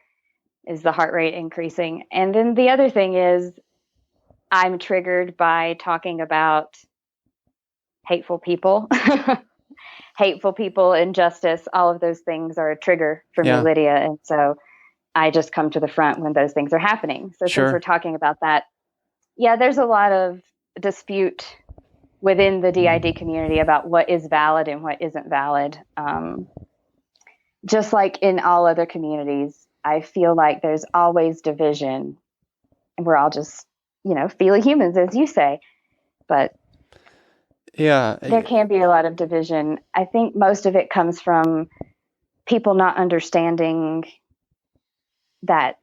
is the heart rate increasing. And then the other thing is I'm triggered by talking about hateful people. Hateful people, injustice, all of those things are a trigger for me, Lydia. And so I just come to the front when those things are happening. So since we're talking about that, there's a lot of dispute within the DID community about what is valid and what isn't valid. Just like in all other communities, I feel like there's always division, and we're all just, feely humans, as you say. But there can be a lot of division. I think most of it comes from people not understanding that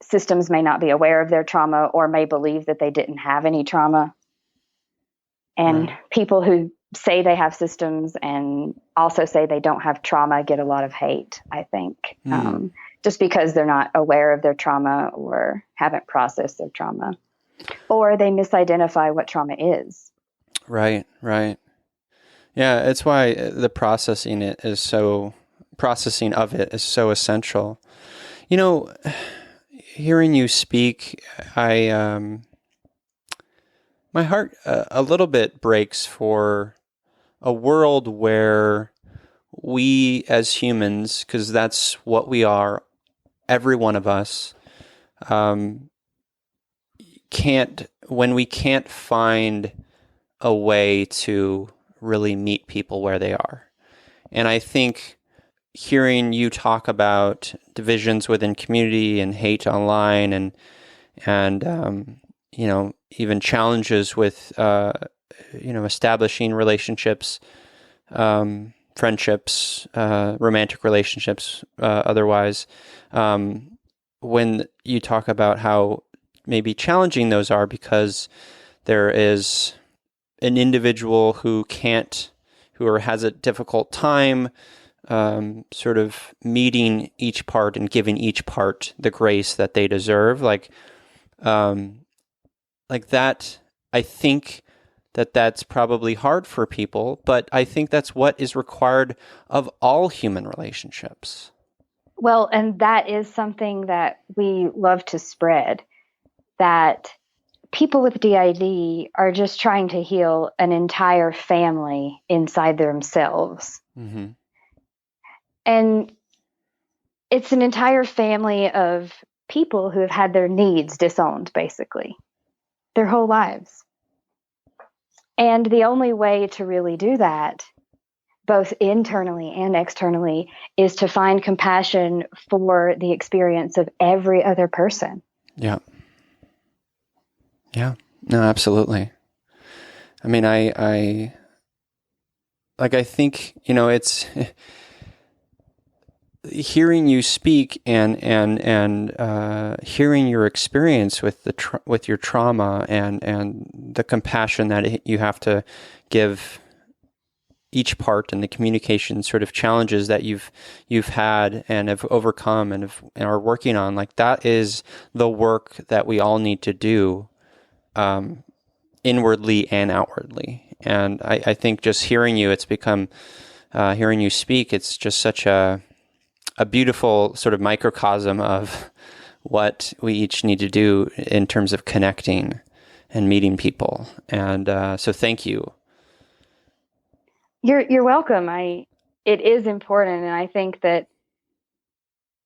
systems may not be aware of their trauma or may believe that they didn't have any trauma. And people who say they have systems and also say they don't have trauma get a lot of hate, I think, just because they're not aware of their trauma or haven't processed their trauma, or they misidentify what trauma is. Right. Yeah, it's why the processing of it is so essential. Hearing you speak, my heart a little bit breaks for a world where we as humans, because that's what we are, every one of us, when we can't find a way to really meet people where they are. And I think hearing you talk about divisions within community and hate online and even challenges with establishing relationships, friendships, romantic relationships, otherwise, when you talk about how maybe challenging those are because there is an individual who has a difficult time sort of meeting each part and giving each part the grace that they deserve, like that. I think that's probably hard for people, but I think that's what is required of all human relationships. Well, and that is something that we love to spread, that people with DID are just trying to heal an entire family inside themselves. And it's an entire family of people who have had their needs disowned, basically, their whole lives. And the only way to really do that, both internally and externally, is to find compassion for the experience of every other person. Yeah. No, absolutely. I mean, I think, it's hearing you speak and hearing your experience with your trauma and the compassion that you have to give each part and the communication sort of challenges that you've had and have overcome and are working on, like that is the work that we all need to do, inwardly and outwardly. And I think just hearing you, it's become, hearing you speak, it's just such a beautiful sort of microcosm of what we each need to do in terms of connecting and meeting people. And so thank you. You're welcome. It is important, and I think that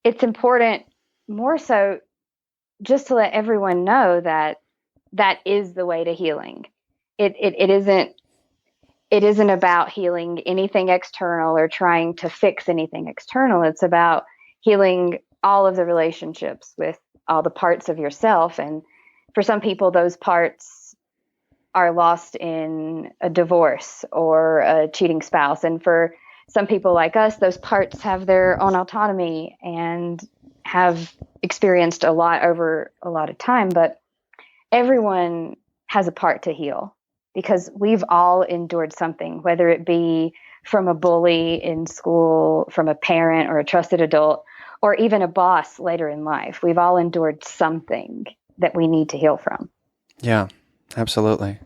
it's important more so just to let everyone know that that is the way to healing. It isn't about healing anything external or trying to fix anything external. It's about healing all of the relationships with all the parts of yourself. And for some people, those parts are lost in a divorce or a cheating spouse. And for some people like us, those parts have their own autonomy and have experienced a lot over a lot of time. But everyone has a part to heal because we've all endured something, whether it be from a bully in school, from a parent or a trusted adult, or even a boss later in life. We've all endured something that we need to heal from. Yeah, absolutely.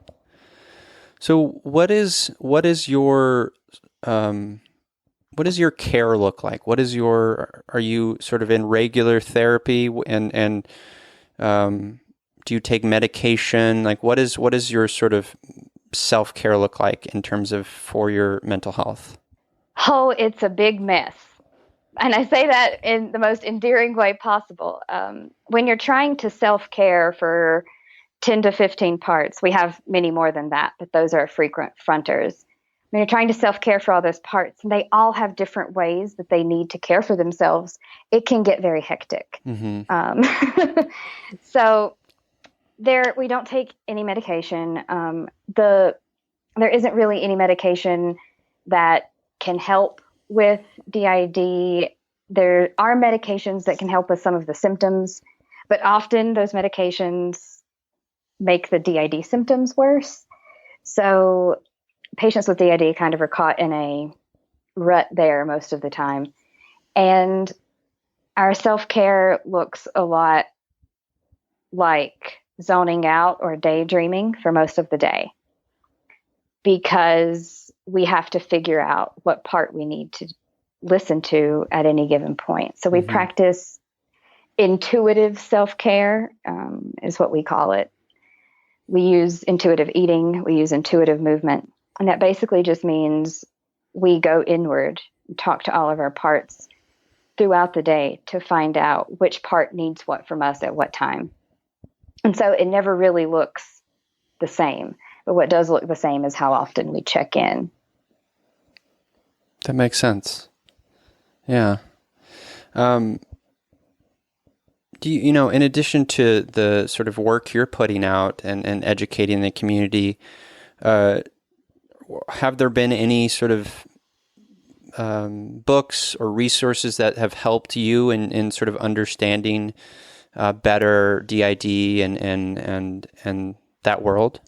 So what is your care look like? Are you sort of in regular therapy and do you take medication? Like what is your sort of self-care look like in terms of for your mental health? Oh, it's a big mess. And I say that in the most endearing way possible. When you're trying to self-care for 10 to 15 parts, we have many more than that, but those are frequent fronters. When you're trying to self-care for all those parts, and they all have different ways that they need to care for themselves, it can get very hectic. Mm-hmm. So we don't take any medication. There isn't really any medication that can help with DID. There are medications that can help with some of the symptoms, but often those medications make the DID symptoms worse. So patients with DID kind of are caught in a rut there most of the time. And our self-care looks a lot like zoning out or daydreaming for most of the day, because we have to figure out what part we need to listen to at any given point. So we practice intuitive self-care, is what we call it. We use intuitive eating, we use intuitive movement. And that basically just means we go inward and talk to all of our parts throughout the day to find out which part needs what from us at what time. And so it never really looks the same. But what does look the same is how often we check in. That makes sense. Yeah. Do you, in addition to the sort of work you're putting out and educating the community, have there been any sort of books or resources that have helped you in sort of understanding better DID and that world?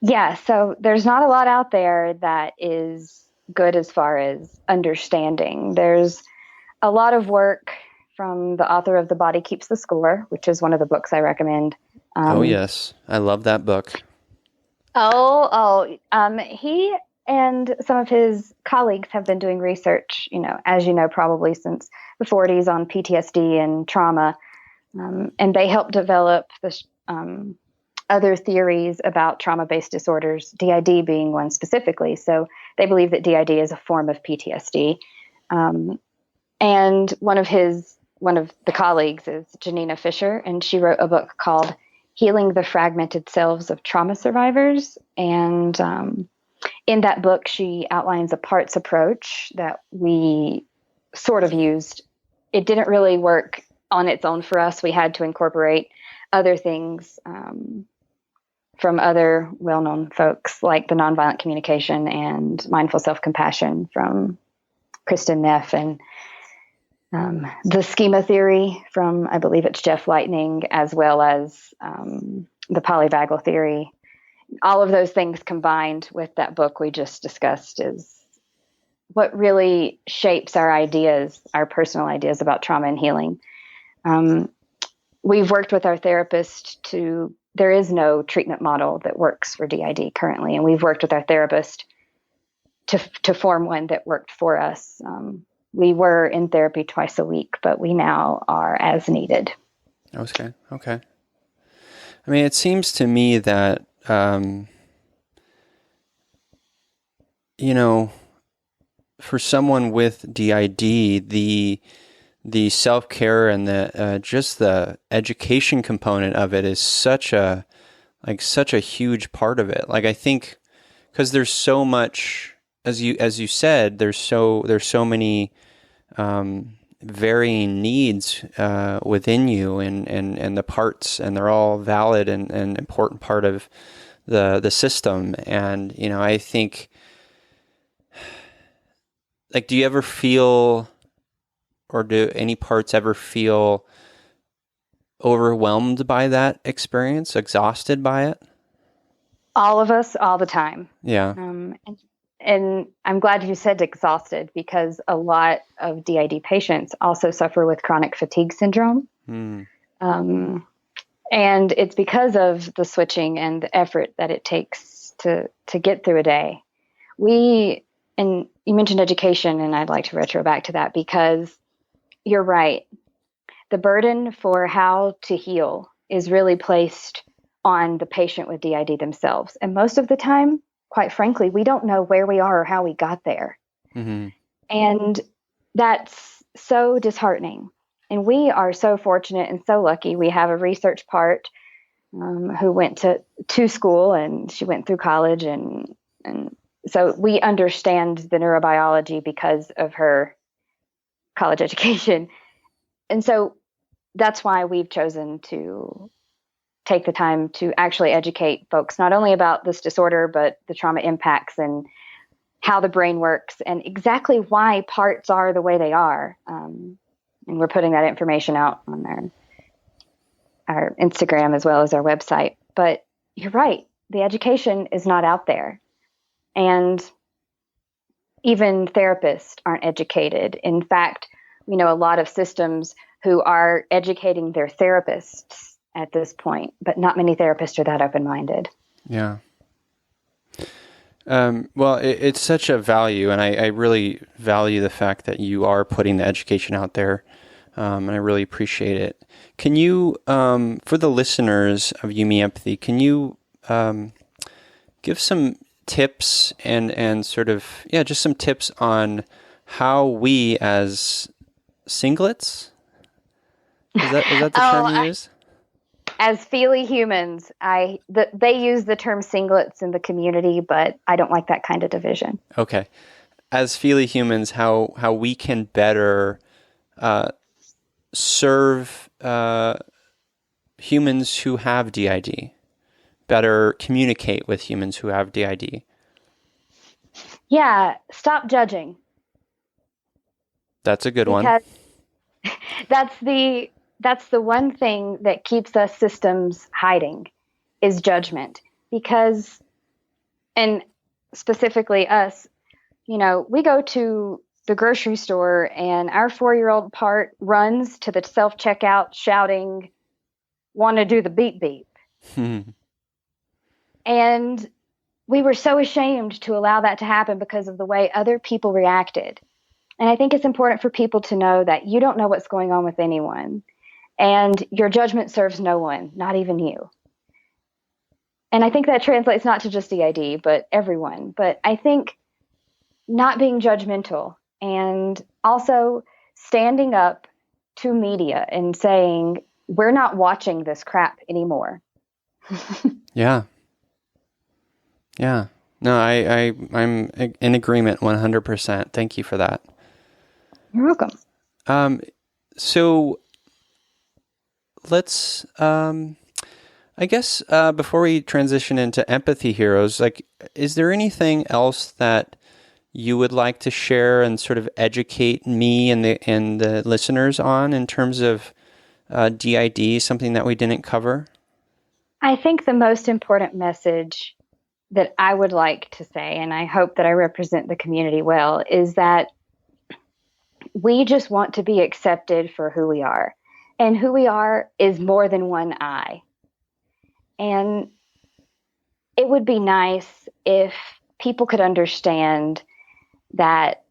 Yeah, so there's not a lot out there that is good as far as understanding. There's a lot of work from the author of The Body Keeps the Score, which is one of the books I recommend. Oh, yes. I love that book. He and some of his colleagues have been doing research, as you know, probably since the 40s on PTSD and trauma. And they helped develop this other theories about trauma-based disorders, DID being one specifically. So they believe that DID is a form of PTSD. And one of the colleagues is Janina Fisher, and she wrote a book called Healing the Fragmented Selves of Trauma Survivors. And in that book, she outlines a parts approach that we sort of used. It didn't really work on its own for us. We had to incorporate other things from other well-known folks, like the Nonviolent Communication and Mindful Self-Compassion from Kristen Neff, and the schema theory from, I believe it's Jeff Lightning, as well as the polyvagal theory. All of those things combined with that book we just discussed is what really shapes our ideas, our personal ideas about trauma and healing. We've worked with our therapist to there is no treatment model that works for DID currently. And we've worked with our therapist to form one that worked for us. We were in therapy twice a week, but we now are as needed. Okay. I mean, it seems to me that, for someone with DID, the self-care and the just the education component of it is such a huge part of it. Like, I think because there's so much, as you said, there's so many varying needs within you and the parts, and they're all valid and important part of the system. And I think, like, do you ever feel, or do any parts ever feel overwhelmed by that experience, exhausted by it? All of us, all the time. Yeah. And I'm glad you said exhausted, because a lot of DID patients also suffer with chronic fatigue syndrome. And it's because of the switching and the effort that it takes to get through a day. And you mentioned education, and I'd like to retro back to that, because you're right. The burden for how to heal is really placed on the patient with DID themselves. And most of the time, quite frankly, we don't know where we are or how we got there. Mm-hmm. And that's so disheartening. And we are so fortunate and so lucky. We have a research part who went to school, and she went through college. And so we understand the neurobiology because of her college education. And so that's why we've chosen to take the time to actually educate folks, not only about this disorder, but the trauma impacts and how the brain works and exactly why parts are the way they are. And we're putting that information out on our Instagram as well as our website. But you're right. The education is not out there. And even therapists aren't educated. In fact, we know a lot of systems who are educating their therapists at this point, but not many therapists are that open-minded. Yeah. Well, it's such a value, and I really value the fact that you are putting the education out there, and I really appreciate it. Can you, for the listeners of Yumi Empathy, can you give some tips and sort of, just some tips on how we as singlets, is that the term you use? As feely humans, they use the term singlets in the community, but I don't like that kind of division. Okay. As feely humans, how we can better serve humans who have DID, better communicate with humans who have DID. Yeah, stop judging. That's a good one. That's the one thing that keeps us systems hiding, is judgment. Because, and specifically us, we go to the grocery store and our 4-year-old part runs to the self-checkout shouting, "Want to do the beep beep." And we were so ashamed to allow that to happen because of the way other people reacted. And I think it's important for people to know that you don't know what's going on with anyone. And your judgment serves no one, not even you. And I think that translates not to just DID, but everyone. But I think not being judgmental and also standing up to media and saying, we're not watching this crap anymore. Yeah. No, I'm in agreement 100%. Thank you for that. You're welcome. So let's, I guess, before we transition into Empathy Heroes, like, is there anything else that you would like to share and sort of educate me and the listeners on in terms of DID, something that we didn't cover? I think the most important message that I would like to say, and I hope that I represent the community well, is that we just want to be accepted for who we are. And who we are is more than one I. And it would be nice if people could understand that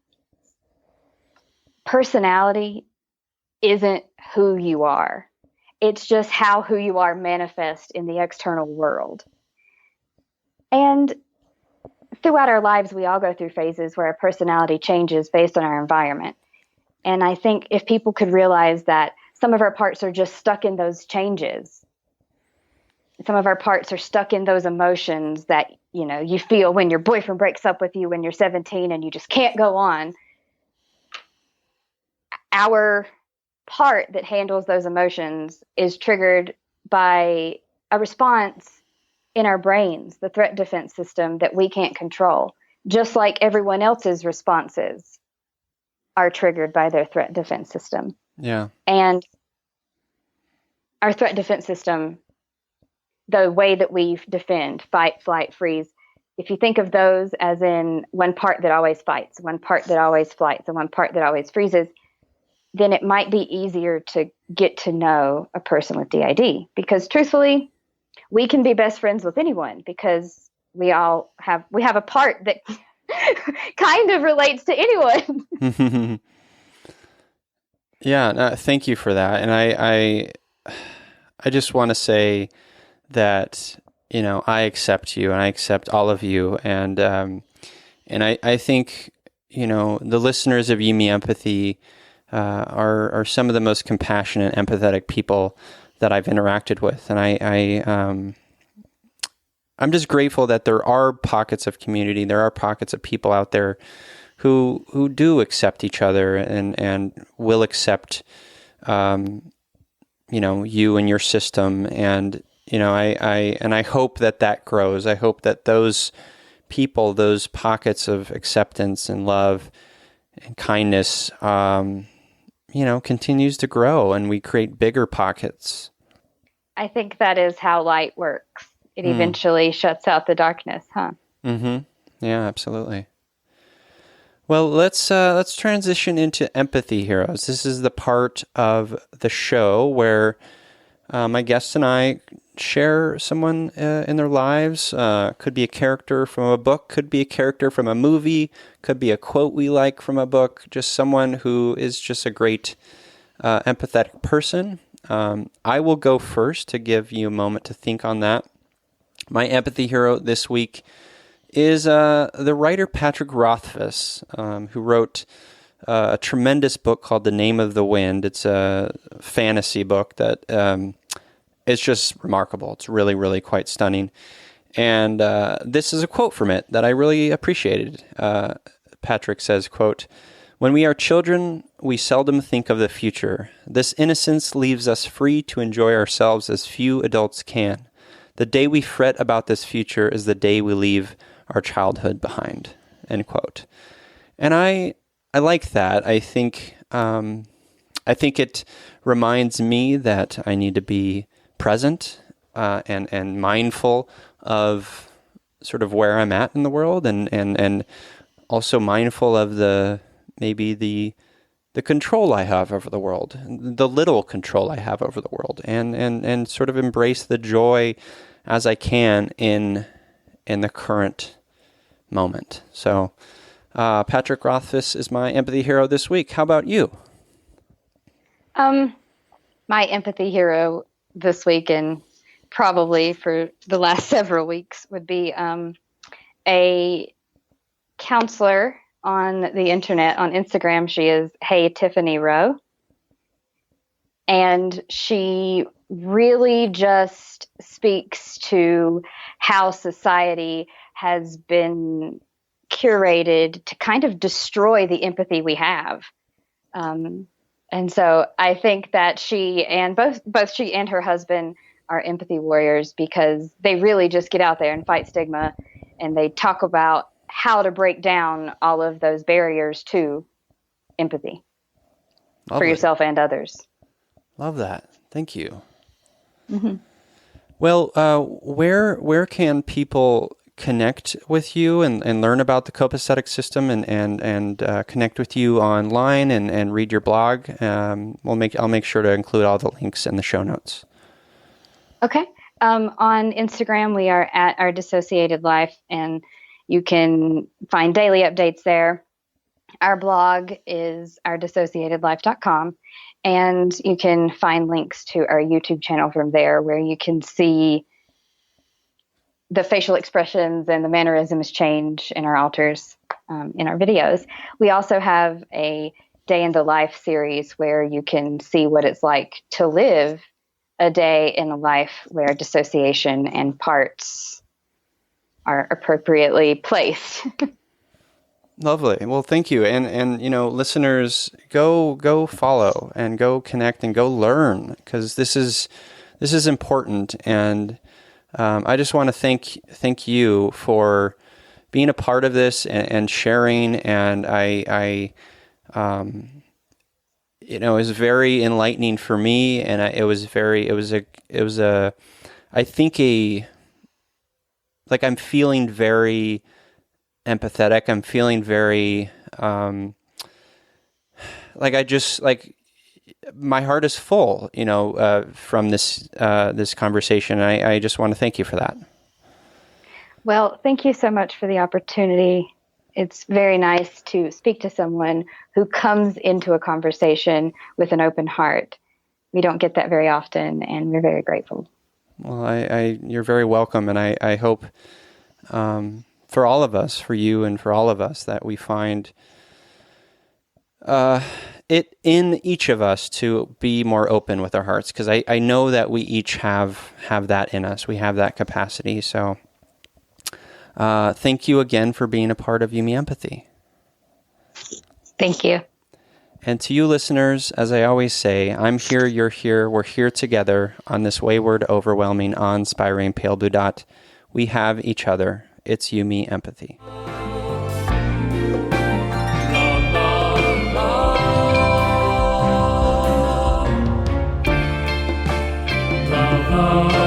personality isn't who you are. It's just how who you are manifests in the external world. And throughout our lives, we all go through phases where our personality changes based on our environment. And I think if people could realize that some of our parts are just stuck in those changes, some of our parts are stuck in those emotions that, you feel when your boyfriend breaks up with you when you're 17 and you just can't go on. Our part that handles those emotions is triggered by a response in our brains, the threat defense system that we can't control, just like everyone else's responses are triggered by their threat defense system. Yeah. And our threat defense system, the way that we defend, fight, flight, freeze, if you think of those as in one part that always fights, one part that always flights, and one part that always freezes, then it might be easier to get to know a person with DID. Because truthfully, we can be best friends with anyone because we have a part that kind of relates to anyone. Yeah, no, thank you for that. And I just want to say that, I accept you and I accept all of you. And I think, the listeners of You Me Empathy are some of the most compassionate, empathetic people that I've interacted with. And I'm just grateful that there are pockets of community, there are pockets of people out there who do accept each other and will accept, you and your system. And, I hope that grows. I hope that those people, those pockets of acceptance and love and kindness, continues to grow and we create bigger pockets. I think that is how light works. It eventually shuts out the darkness, huh? Mm-hmm. Yeah, absolutely. Well, let's transition into Empathy Heroes. This is the part of the show where my guests and I share someone in their lives. Could be a character from a book, could be a character from a movie, could be a quote we like from a book, just someone who is just a great empathetic person. I will go first to give you a moment to think on that. My empathy hero this week is the writer Patrick Rothfuss, who wrote a tremendous book called The Name of the Wind. It's a fantasy book that is just remarkable. It's really, really quite stunning. And this is a quote from it that I really appreciated. Patrick says, quote, "When we are children, we seldom think of the future. This innocence leaves us free to enjoy ourselves as few adults can. The day we fret about this future is the day we leave our childhood behind." End quote. And I like that. I think it reminds me that I need to be present and mindful of sort of where I'm at in the world, and also mindful of the control I have over the world, the little control I have over the world, and sort of embrace the joy as I can in the current moment. So Patrick Rothfuss is my empathy hero this week. How about you? My empathy hero this week, and probably for the last several weeks, would be a counselor on the internet, on Instagram. She is Hey Tiffany Rowe. And she really just speaks to how society has been curated to kind of destroy the empathy we have. And so I think that she and both she and her husband are empathy warriors, because they really just get out there and fight stigma, and they talk about how to break down all of those barriers to empathy. Lovely. For yourself and others. Love that. Thank you. Mm-hmm. Well, where can people connect with you and learn about the Copacetic system and connect with you online and read your blog? I'll make sure to include all the links in the show notes. Okay. On Instagram, we are at Our Dissociated Life, and you can find daily updates there. Our blog is ourdissociatedlife.com, and you can find links to our YouTube channel from there, where you can see the facial expressions and the mannerisms change in our altars in our videos. We also have a Day in the Life series where you can see what it's like to live a day in a life where dissociation and parts are appropriately placed. Lovely. Well, thank you. And listeners, go follow and go connect and go learn, because this is important. And I just want to thank you for being a part of this and sharing. And I it was very enlightening for me, and I'm feeling very empathetic. I'm feeling very, my heart is full, from this conversation. And I just want to thank you for that. Well, thank you so much for the opportunity. It's very nice to speak to someone who comes into a conversation with an open heart. We don't get that very often, and we're very grateful. Well, you're very welcome, and I hope for all of us, for you and for all of us, that we find it in each of us to be more open with our hearts, because I know that we each have that in us. We have that capacity. So thank you again for being a part of You, Me, Empathy. Thank you. And to you listeners, as I always say, I'm here, you're here, we're here together on this wayward, overwhelming, awe-inspiring pale blue dot. We have each other. It's You, Me, Empathy. La, la, la.